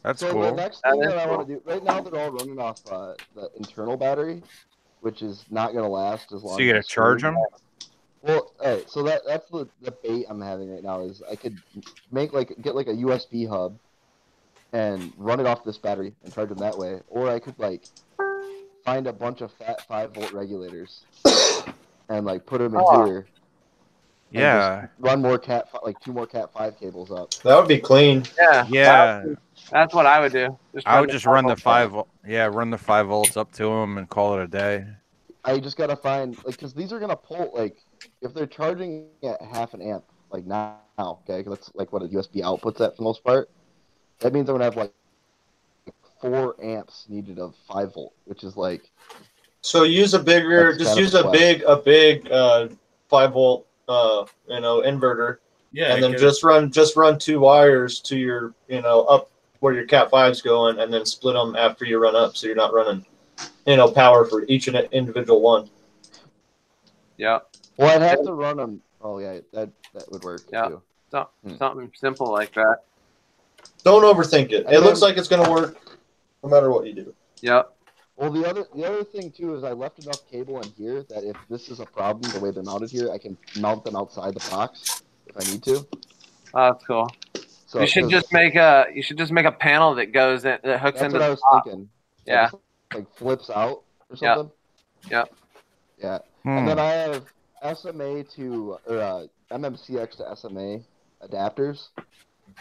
That's
cool. The next thing that I want to do, right now they're all running off the internal battery, which is not going to last as long.
So you got to charge them?
Well, hey, so that's the debate I'm having right now is I could get like a USB hub and run it off this battery and charge them that way, or I could like find a bunch of fat 5-volt regulators and like put them in here.
Yeah.
Run more two more Cat 5 cables up.
That would be clean.
Yeah.
Yeah.
That's what I would do.
I would just run the 5. Yeah, run the 5 volts up to them and call it a day.
I just gotta find because these are gonna pull like if they're charging at half an amp like now. Okay, that's like what a USB outputs at for the most part. That means I'm gonna have like 4 amps needed of 5-volt, which is like.
So use a bigger, just use a big 5-volt, inverter. Yeah, and then just run 2 wires to your, up where your Cat 5's going, and then split them after you run up, so you're not running, power for each individual one.
Yeah.
Well, I'd have to run them. Oh yeah, that would work too.
Something simple like that.
Don't overthink it. It looks like it's going to work no matter what you do.
Yep.
Well, the other thing too is I left enough cable in here that if this is a problem, the way they're mounted here, I can mount them outside the box if I need to.
Oh, that's cool. So you should just make a panel that goes in that hooks into.
That's what I was thinking.
Yeah.
Like flips out or something.
Yep.
Yeah. And then I have SMA to or MMCX to SMA adapters.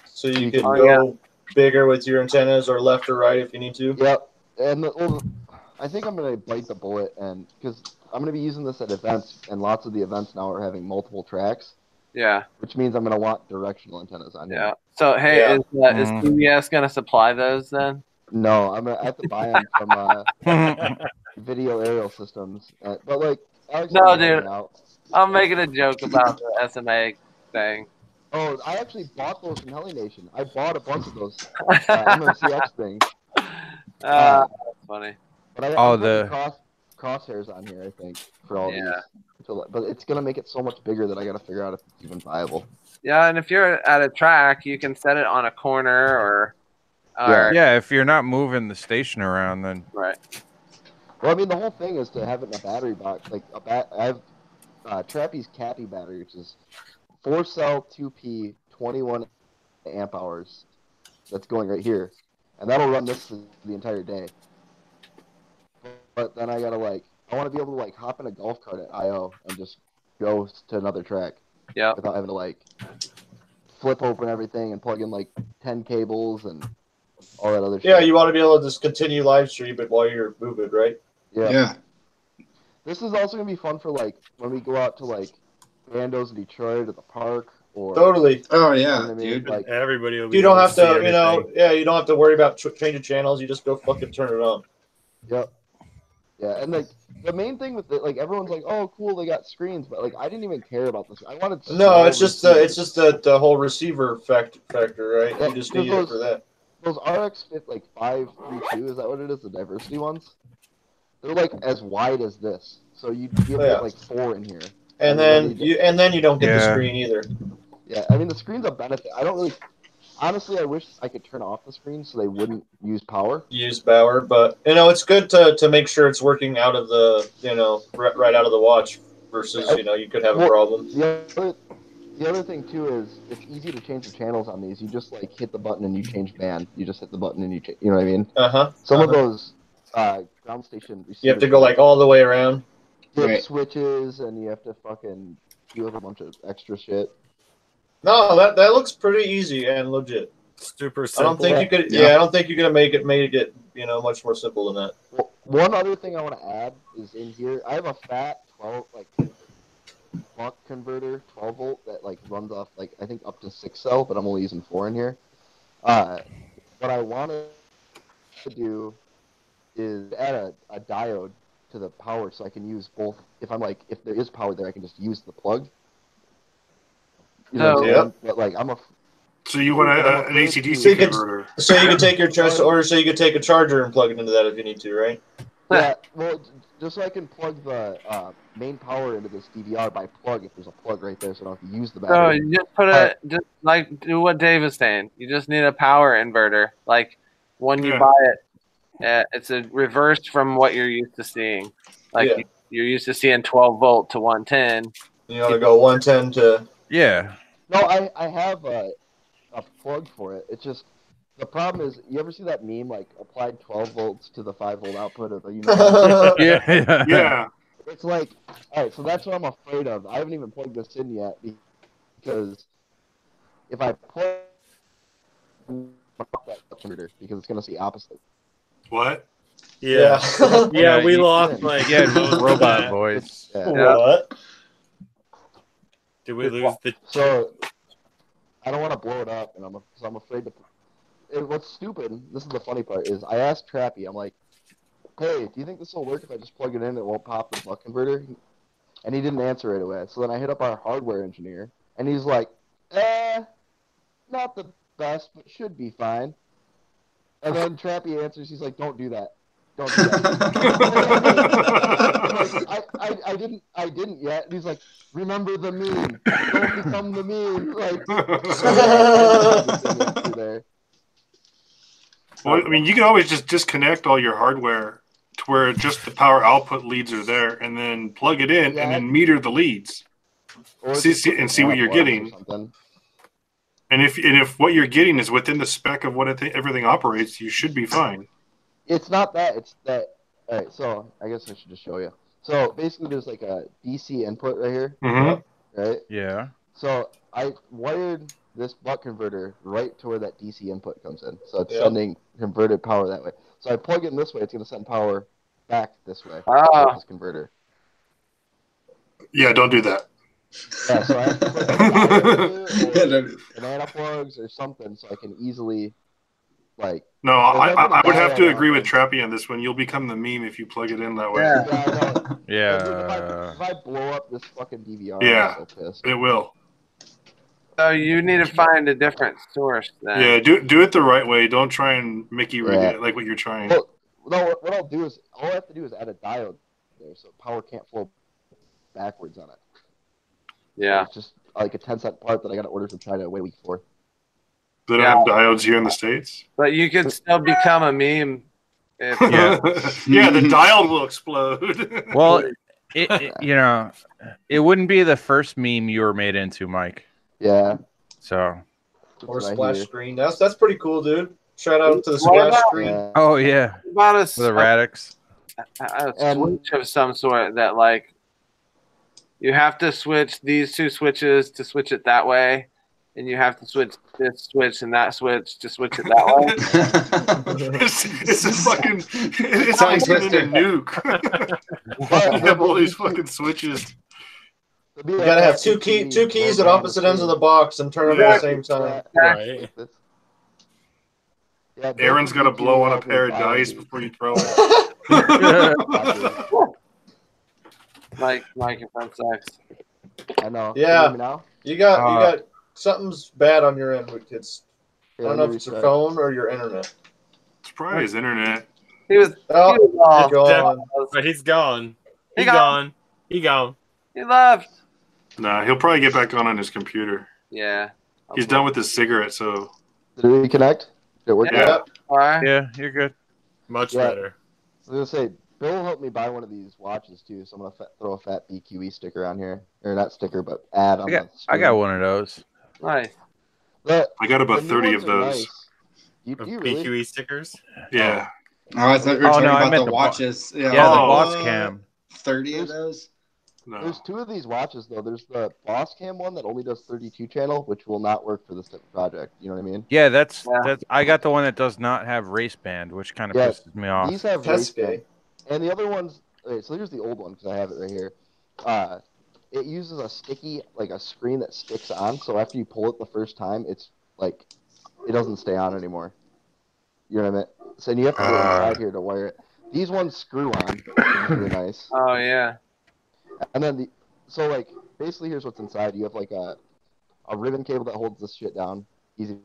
So you can go bigger with your antennas or left or right if you need to.
Yep. And I think I'm gonna bite the bullet, and because I'm gonna be using this at events, and lots of the events now are having multiple tracks.
Yeah.
Which means I'm gonna want directional antennas on here.
Yeah. So hey, is TBS gonna supply those then?
No, I have to buy them from Video Aerial Systems. But like, Alex,
no, dude, I'm making a joke about the SMA thing.
Oh, I actually bought those from Heli Nation. I bought a bunch of those MMCX things.
That's funny.
But I'm putting crosshairs on here, I think, for all these. But it's gonna make it so much bigger that I gotta figure out if it's even viable.
Yeah, and if you're at a track, you can set it on a corner or
if you're not moving the station around, then
right.
Well, I mean, the whole thing is to have it in a battery box. Like I have Trappy's Cappy battery, which is 4-cell 2P 21 amp hours. That's going right here, and that'll run this for the entire day. But then I gotta I want to be able to hop in a golf cart at IO and just go to another track.
Yeah.
Without having to flip open everything and plug in 10 cables and all that other shit.
Yeah, you want to be able to just continue live stream it while you're moving, right?
Yeah. This is also gonna be fun for when we go out to Bandos in Detroit at the park or
totally.
Oh yeah,
you know what I mean?
dude.
Everybody will be
you don't have to, you don't have to worry about changing channels. You just go fucking turn it on.
Yep. Yeah, and the main thing with it, everyone's like, "Oh, cool, they got screens," but I didn't even care about this. I wanted.
No, it's just the whole receiver factor, right? You just need it for that.
Those RX fit 532, is that what it is? The diversity ones. They're as wide as this, so you get 4 in here.
And then you don't get the screen either.
Yeah, I mean the screen's a benefit. I don't really. Honestly, I wish I could turn off the screen so they wouldn't use power.
But it's good to make sure it's working out of the right out of the watch versus you could have a problem.
The other thing too is it's easy to change the channels on these. You just hit the button and you change band. You just hit the button and you know what I mean? Some of those ground station receivers.
You have to go all the way around.
Switches and you have to fucking deal with a bunch of extra shit.
No, that looks pretty easy and legit.
Super simple.
I don't think you could. Yeah, I don't think you're gonna make it much more simple than that.
Well, one other thing I want to add is in here. I have a fat 12 buck converter 12 volt that runs off I think up to 6-cell, but I'm only using 4 in here. What I wanted to do is add a diode to the power so I can use both. If there is power there, I can just use the plug.
So
you want an AC/DC converter?
So you can take your so you could take a charger and plug it into that if you need to, right?
Yeah, well, just so I can plug the main power into this DVR by plug if there's a plug right there, so I don't have to use the battery.
So you just put it, do what Dave is saying. You just need a power inverter. When you buy it, it's a reverse from what you're used to seeing. You're used to seeing 12 volt to 110.
You want to go 110 to.
Yeah.
No, I have a plug for it. It's just the problem is you ever see that meme applied 12 volts to the 5-volt output of a unit?
Yeah.
It's all right. So that's what I'm afraid of. I haven't even plugged this in yet because if I plug that converter because it's gonna see opposite.
What?
Yeah. We lost
robot voice.
Yeah.
What?
Did we lose the?
So I don't want to blow it up, and I'm afraid to. And what's stupid? This is the funny part is I asked Trappy. I'm like, "Hey, do you think this will work if I just plug it in? It won't pop the buck converter?" And he didn't answer right away. So then I hit up our hardware engineer, and he's like, not the best, but should be fine." And then Trappy answers. He's like, "Don't do that. Don't do that." I didn't yet. And he's like, "Remember the meme. Don't become the meme."
Well, I mean, you can always just disconnect all your hardware to where just the power output leads are there, and then plug it in, and then meter the leads. See what you're getting. And if what you're getting is within the spec of what everything operates, you should be fine.
It's not that. It's that All right, so I guess I should just show you. So basically, there's like a DC input right here, right?
Yeah.
So I wired this buck converter right to where that DC input comes in. So it's sending converted power that way. So I plug it in this way, it's going to send power back this way. This converter.
Yeah, don't do that.
Yeah, so I have to put like an anaplugs or something so I can easily like.
No, I would have to agree with Trappy on this one. You'll become the meme if you plug it in that way.
Yeah, I know.
Yeah.
Dude, if I blow up this fucking DVR,
yeah,
I'm so pissed.
It will.
So you need to find a different source then.
Yeah, do it the right way. Don't try and Mickey rig it like what you're trying.
Well, no, what I'll do is all I have to do is add a diode there, so power can't flow backwards on it.
Yeah,
it's just like a 10-cent part that I got to order from China way week 4.
They don't have diodes here in the States.
But you could still become a meme. If,
yeah, the diode will explode.
Well, it wouldn't be the first meme you were made into, Mike.
Yeah.
So.
Or splash screen. That's pretty cool, dude. Shout out to the splash screen.
Yeah. Oh yeah.
About
the Radix.
A switch of some sort that like you have to switch these two switches to switch it that way, and you have to switch this switch and that switch to switch it that way.
it's a fucking it's like a nuke. You have all these fucking switches.
You gotta have two keys at opposite ends of the box and turn them at the same time.
Right.
Yeah,
Aaron's got to blow on a pair of dice before you throw it.
Mike, your phone sucks.
I know.
Yeah. You got something's bad on your end, kids. I don't know if it's your phone or your internet.
It's probably his internet.
He's
gone. He's gone.
He left.
Nah, he'll probably get back on his computer.
Yeah.
He's done with his cigarette, so.
Did it reconnect? Did it work?
Yeah.
All right.
Yeah, you're good.
Much better.
I was gonna say, Bill helped me buy one of these watches too, so I'm gonna throw a fat BQE sticker on here, or not sticker, but ad on the screen.
I got one of those.
Nice.
I got about 30 of those.
Nice. You really?
BQE stickers?
Yeah.
Oh, I thought you were talking about the watches.
Yeah, the Boss Cam.
30 of those?
No.
There's 2 of these watches though. There's the Boss Cam one that only does 32 channel, which will not work for this type of project. You know what I mean?
Yeah, that's I got the one that does not have race band, which kind of pisses me off.
These have race band. And the other ones. Okay, so here's the old one because I have it right here. It uses a sticky, like a screen that sticks on. So after you pull it the first time, it's like it doesn't stay on anymore. You know what I mean? So you have to go inside here to wire it. These ones screw on, which is really nice.
Oh yeah.
And then so like basically here's what's inside. You have like a ribbon cable that holds this shit down, easy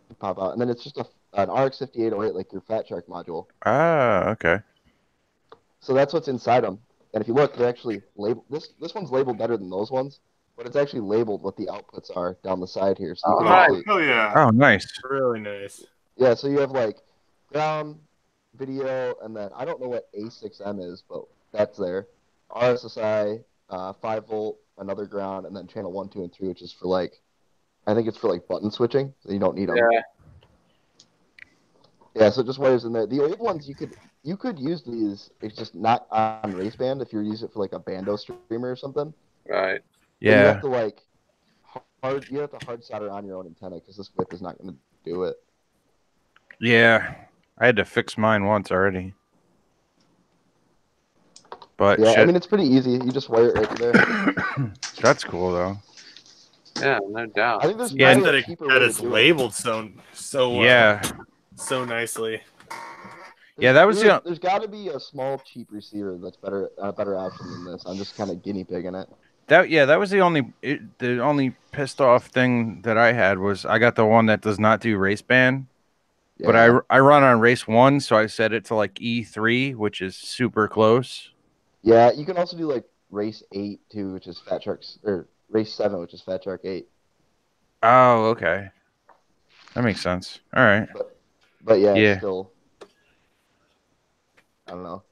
to pop out, and then it's just an RX 5808 like your Fat Shark module.
Ah, okay.
So that's what's inside them. And if you look, they're actually labeled. This one's labeled better than those ones, but it's actually labeled what the outputs are down the side here. So you can actually,
yeah.
Oh, nice.
Really nice.
Yeah, so you have like ground, video, and then I don't know what A6M is, but that's there. RSSI, 5-volt, another ground, and then channel 1, 2, and 3, which is for like, I think it's for like button switching, so you don't need them.
Yeah.
Yeah, so it just wires in there. The old ones you could use these. It's just not on race band if you use it for like a bando streamer or something.
Right.
Yeah.
Yeah.
You have to like hard solder on your own antenna because this whip is not going to do it.
Yeah, I had to fix mine once already. But
yeah, I mean it's pretty easy. You just wire it right there.
That's cool though.
Yeah, no doubt.
I think there's
that it's labeled so nicely.
Yeah, that was
There's got to be a small cheap receiver that's a better option than this. I'm just kind of guinea pigging it.
That was the only pissed off thing that I had was I got the one that does not do race band, but I run on race 1, so I set it to like E3, which is super close.
Yeah, you can also do like race 8 too, which is Fat Shark's, or race 7, which is Fat Shark 8.
Oh, okay, that makes sense. All right,
but yeah. Still, I don't know.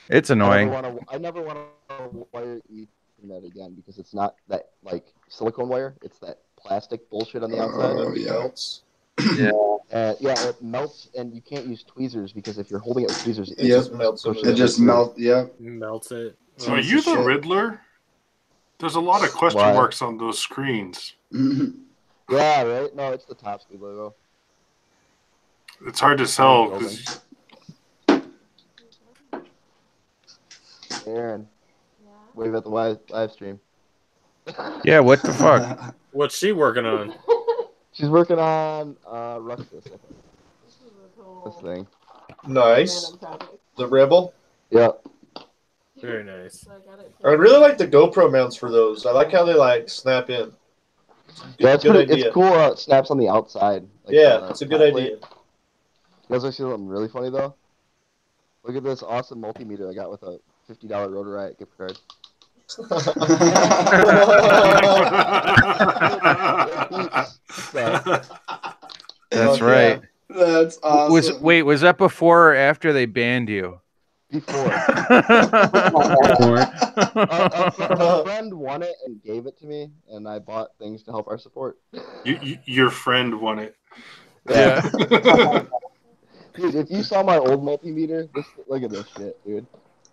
It's annoying.
I never want to wire Ethernet again because it's not that like silicone wire. It's that plastic bullshit on the outside.
Oh, yeah.
Yeah. Yeah, it melts, and you can't use tweezers because if you're holding it with tweezers, it
just melts.
It just melts. Yep.
Melts it.
So are you the Riddler? There's a lot of question marks on those screens.
Yeah, right? No, it's the Top Speed logo.
It's hard to tell.
Aaron, wave at the live stream.
Yeah, what the fuck?
What's she working on?
She's working on Ruxus, I think. This thing.
Nice. The Rebel?
Yep.
Very nice.
I really like the GoPro mounts for those. I like how they like snap in.
Yeah, it's cool how it snaps on the outside. Like,
yeah, it's a good idea.
You guys want to see something really funny though? Look at this awesome multimeter I got with a $50 Rotor Riot gift card.
That's right.
That's awesome.
Was that before or after they banned you?
Before. A friend won it and gave it to me, and I bought things to help our support.
Your friend won it.
Yeah.
Dude, if you saw my old multimeter, look at this shit, dude.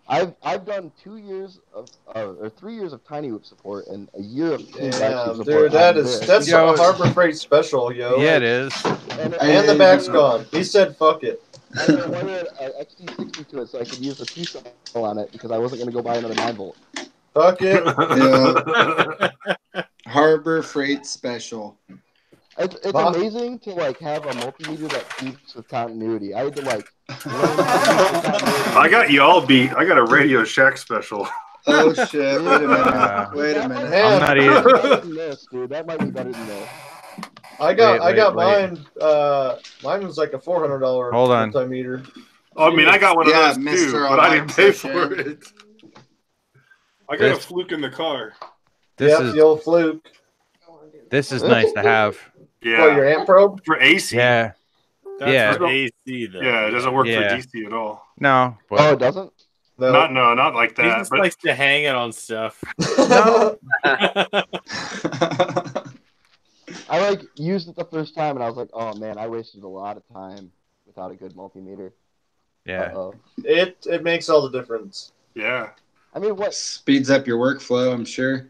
I've done 2 years of or 3 years of Tiny Whoop support and a year of Team Backseat support.
Dude, that's a Harbor Freight special, yo.
Yeah, it is.
And the back's gone. He said, "Fuck it."
I wanted an XT60 to it so I could use the T-cell on it because I wasn't going to go buy another 9-volt.
Fuck it.
Yeah. Harbor Freight special.
It's amazing to like have a multimeter that keeps with continuity. I had to like learn
I got y'all beat. I got a Radio Shack special.
Oh shit! Wait a minute. Wait a minute.
I'm not even.
This, dude. That might be better than this.
I got mine. Mine was like a $400 multimeter.
Oh, I mean, I got one of those too, but I didn't pay for it. I got a fluke in the car.
This is
the old fluke.
This is nice to have.
Yeah.
What, your amp probe?
For AC.
Yeah.
That's for AC though.
Yeah, it doesn't work for DC at all.
No. But...
Oh, it doesn't?
No. Not like that.
He just likes to hang it on stuff.
No.
I like used it the first time and I was like, oh man, I wasted a lot of time without a good multimeter.
Yeah.
It makes all the difference.
Yeah.
I mean, what
speeds up your workflow, I'm sure.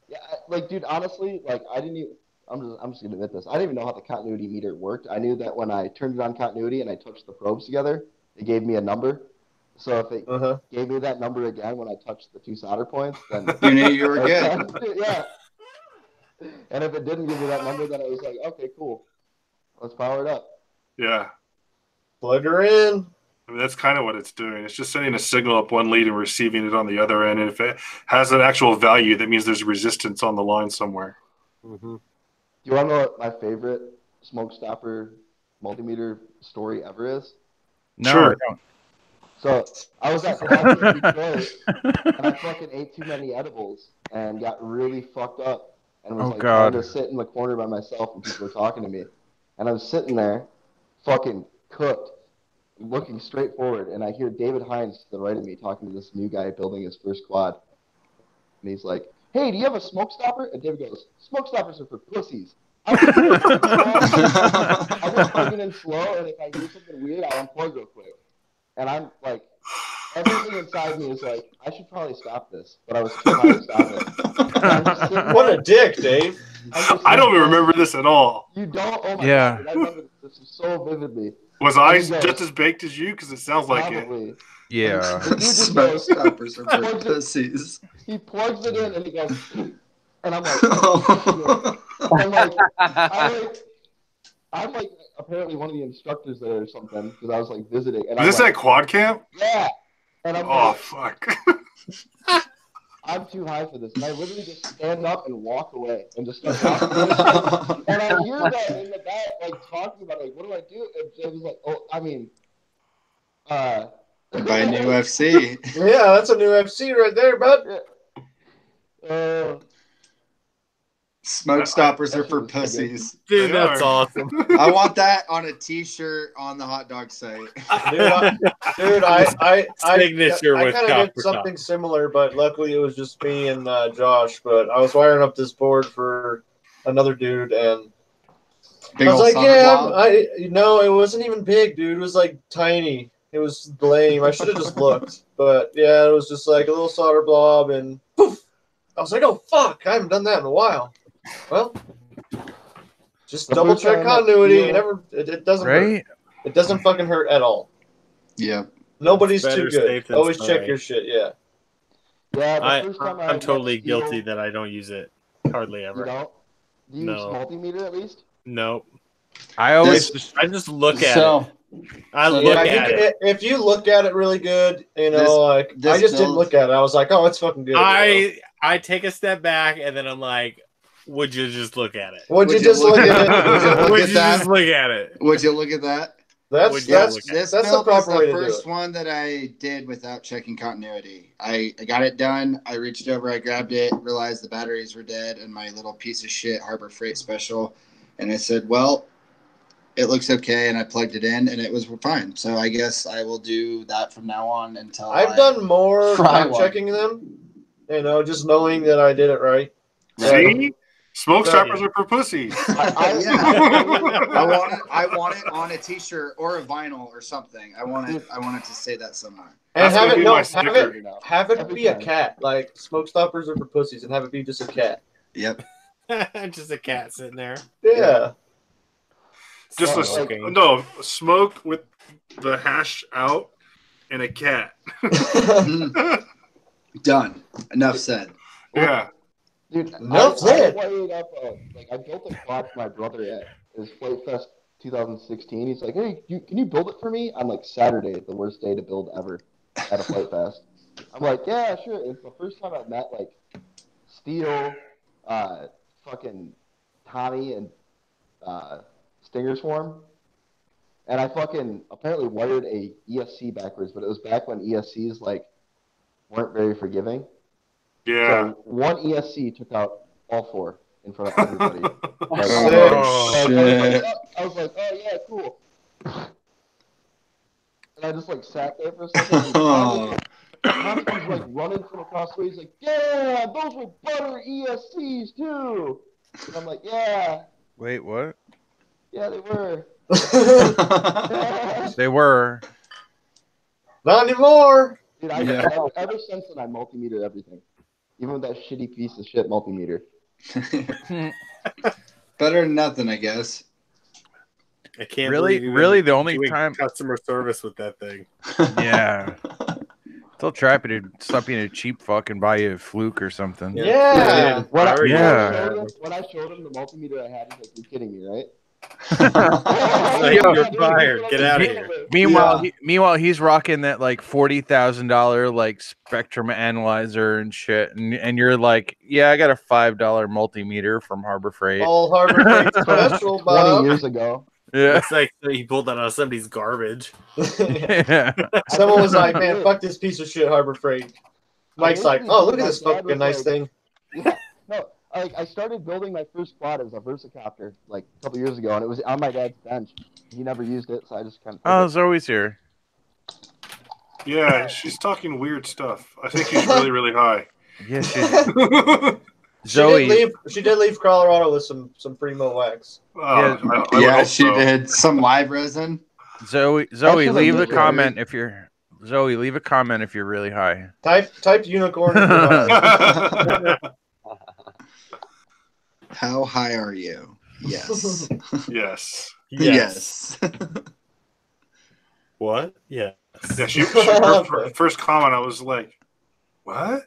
Yeah, like, dude, honestly, like, I'm just gonna admit this. I didn't even know how the continuity meter worked. I knew that when I turned it on continuity and I touched the probes together, it gave me a number. So if it gave me that number again when I touched the 2 solder points, then
you knew you were good.
Yeah. And if it didn't give me that number, then it was like, okay, cool, let's power it up.
Yeah.
Plug her in.
I mean, that's kind of what it's doing. It's just sending a signal up one lead and receiving it on the other end. And if it has an actual value, that means there's resistance on the line somewhere.
Mm-hmm. Do you want to know what my favorite smoke stopper multimeter story ever is?
No,
sure.
I don't.
So I was at Detroit and I fucking ate too many edibles and got really fucked up and was trying to sit in the corner by myself and people were talking to me. And I was sitting there, fucking cooked, looking straight forward, and I hear David Hines to the right of me talking to this new guy building his first quad. And he's like, hey, do you have a smoke stopper? And David goes, smoke stoppers are for pussies. I was plugging in slow, and if I hear something weird, I'll unplug real quick. And I'm like, everything inside me is like, I should probably stop this, but I was too high to stop it.
What a dick, Dave.
I don't even remember this at all.
You don't? Oh my God. I remember this so vividly.
Was I just as baked as you? Because it sounds like
probably.
it.
Yeah.
Smoke stoppers are for pussies.
He plugs it in and he goes, and I'm like, oh, I'm like apparently one of the instructors there or something because I was like visiting. And
Is this at quad camp?
Yeah. And I'm
like,
fuck. I'm too high for this. And I literally just stand up and walk away and just start walking. And I hear that in the back, like talking about like, what do I do? And Jay was like, oh, I mean,
buy a new UFC.
Yeah, that's a new UFC right there, bud.
Smoke stoppers are for pussies.
Dude, that's awesome.
I want that on a T-shirt on the hot dog site.
I kind of did something similar, but luckily it was just me and Josh. But I was wiring up this board for another dude, and
Big
I was
old
like,
solder
yeah,
blob?
no, it wasn't even big, dude. It was like tiny. It was lame. I should have just looked. But yeah, it was just like a little solder blob and poof. I was like, oh, fuck. I haven't done that in a while. Well, just double check continuity. It doesn't hurt. It doesn't fucking hurt at all.
Yeah.
Nobody's too good. Always check your shit, yeah.
Yeah,
I'm totally guilty that I don't use it hardly ever.
You don't? Do you use multimeter at least?
Nope.
I
just look at it. I look at it.
If you look at it really good, you know, I just didn't look at it. I was like, oh, it's fucking good.
I take a step back and then I'm like, would you just look at it?
Would you just look at it?
Would you just look at it?
Would you look at that?
That's the proper way to do it.
First one that I did without checking continuity. I got it done. I reached over, I grabbed it, realized the batteries were dead, and my little piece of shit Harbor Freight special. And I said, well, it looks okay, and I plugged it in, and it was fine. So I guess I will do that from now on until
I've done more checking them. You know, just knowing that I did it right.
See? Smoke stoppers are for pussies.
I want it on a T-shirt or a vinyl or something. I want it to say that somewhere.
And have it be a cat. Like smoke stoppers are for pussies, and have it be just a cat.
Yep.
Just a cat sitting there.
Yeah.
Just smoke with the hash out and a cat.
Done. Enough said.
Yeah.
Dude, I built a quad for my brother at his Flight Fest 2016. He's like, hey, can you build it for me? On like Saturday, the worst day to build ever at a Flight Fest. I'm like, yeah, sure. It's the first time I've met like Steel, fucking Tommy, and Stinger Swarm. And I fucking apparently wired a ESC backwards, but it was back when ESCs like weren't very forgiving.
Yeah.
So one ESC took out all four in front of everybody.
Shit.
I was like, oh yeah, cool. And I just like sat there for a second. And Tommy was like running from across the way. He's like, yeah, those were butter ESCs too. And I'm like, yeah.
Wait, what?
Yeah, they were.
They were.
Not anymore.
Dude, ever since then, I multimeter everything. Even with that shitty piece of shit multimeter.
Better than nothing, I guess.
I can't
really the only time
customer service with that thing.
Yeah. Still trap it to stop being a cheap fuck and buy you a Fluke or something.
Yeah.
When I showed him the multimeter I had, he's like, you're kidding me, right?
You're fired. Get out of here.
Meanwhile, he's rocking that like $40,000 like Spectrum analyzer and shit, and you're like, yeah, I got a $5 multimeter from Harbor Freight.
All Harbor Freight special, Bob.
20 years ago.
Yeah,
it's like he pulled that out of somebody's garbage.
Yeah.
Someone was like, man, fuck this piece of shit, Harbor Freight. Mike's like, oh, look at this fucking nice thing.
Yeah, no. I started building my first quad as a Versacopter like a couple years ago, and it was on my dad's bench. He never used it, so I just kind of.
Oh, Zoe's here.
Yeah, she's talking weird stuff. I think she's really, really high.
Yeah,
Zoe. She did leave Colorado with some primo wax.
Yeah, she did some live resin.
Zoe, leave a comment if you're. Zoe, leave a comment if you're really high.
Type unicorn.
How high are you? Yes.
Yes.
Yes.
What? Yeah.
Yeah. Her first comment, I was like, "What?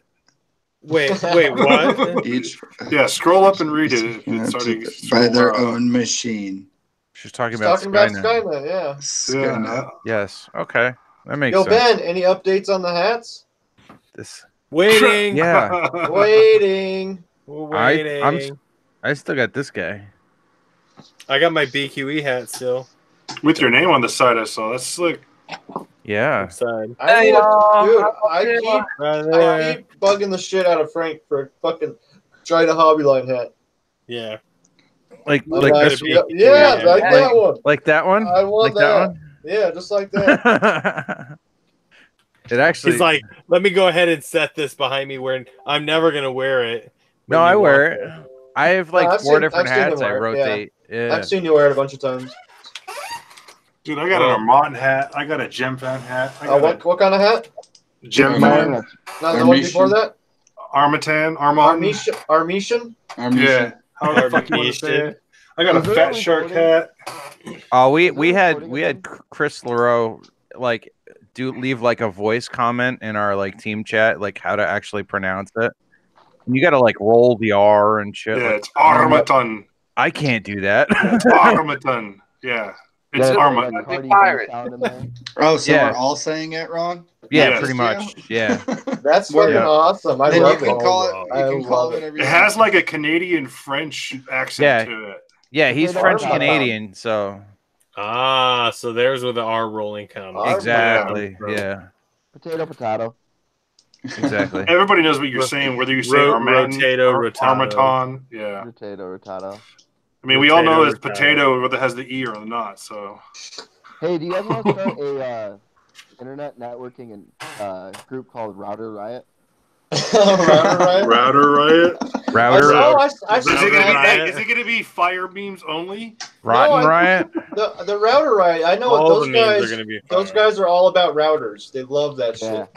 Wait, what?"
Yeah. Scroll up and read it. It's
by their own machine.
She's talking about Skynet.
Yeah.
Skynet.
Yes. Okay. That makes
sense.
Yo,
Ben, any updates on the hats?
Waiting.
Yeah.
Waiting.
We're waiting.
I still got this guy.
I got my BQE hat still.
With your name on the side, I saw. That's slick.
Yeah.
I keep bugging the shit out of Frank for a fucking try to Hobby Line hat.
Yeah.
Like this
one? Yeah, like that one.
Like that one?
I want
that one?
Yeah, just like that.
It actually.
He's like, let me go ahead and set this behind me where I'm never going to wear it.
No, I wear it. I have like 4 different hats I rotate. Yeah.
I've seen you wear it a bunch of times.
Dude, I got an Armatan hat. I got a Gemfan hat.
What kind of hat?
Gemfan.
Not the one before that?
Armatan.
Armetian?
Yeah. How the fuck you want to say it? I got a fat shark hat.
Oh, we had Chris Leroux like leave like a voice comment in our like team chat, like how to actually pronounce it. And you got to like roll the R and shit.
Yeah,
like,
it's Armatan.
I can't do that.
It's Armatan. Yeah. It's Armatan.
Oh, so we're all saying it wrong?
Yeah, pretty much. Yeah.
That's fucking awesome. I love
it. You can call it whatever you
want. It has like a Canadian French accent to it.
Yeah, he's French Canadian, so.
Ah, so there's where the R rolling comes.
Exactly. Yeah.
Potato.
Exactly.
Everybody knows what you're saying, whether you say Armatan. Yeah.
Potato.
I mean, we all know it's potato, whether it has the E or not. So.
Hey, do you guys want to start a internet networking and group called Router Riot?
Router Riot.
Is
it gonna be fire beams only?
Rotten Riot.
The Router Riot. I know what those guys. Those guys are all about routers. They love that shit.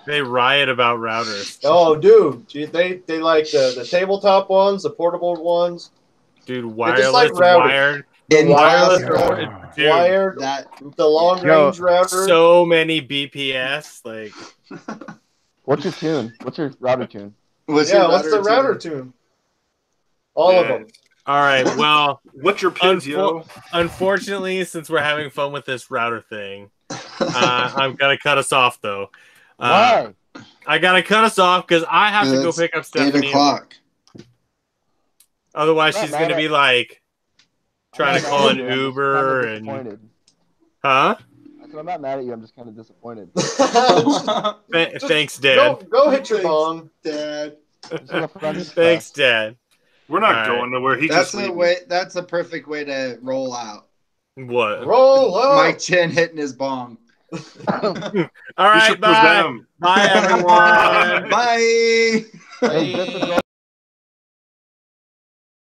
They riot about routers.
Oh, dude, they like the tabletop ones, the portable ones.
Dude, wireless, wired.
Wireless
wired,
the long range router.
So many BPS, like.
What's your tune? What's your router tune?
What's the router tune? All of them.
All right. Well,
what's your pins, yo?
Unfortunately, since we're having fun with this router thing, I'm gonna cut us off though.
Why?
I gotta cut us off because I have to go pick up Stephanie.
8 o'clock.
Otherwise, she's gonna be like trying to call an Uber and. Huh?
I'm not mad at you. I'm just kind of disappointed.
Thanks, Dad.
Go hit your mom,
Dad.
Thanks, Dad.
We're not going nowhere.
That's a perfect way to roll out.
What?
Roll out.
Mike Chin hitting his bong.
All right, bye. Bye, everyone.
Bye.
Hey,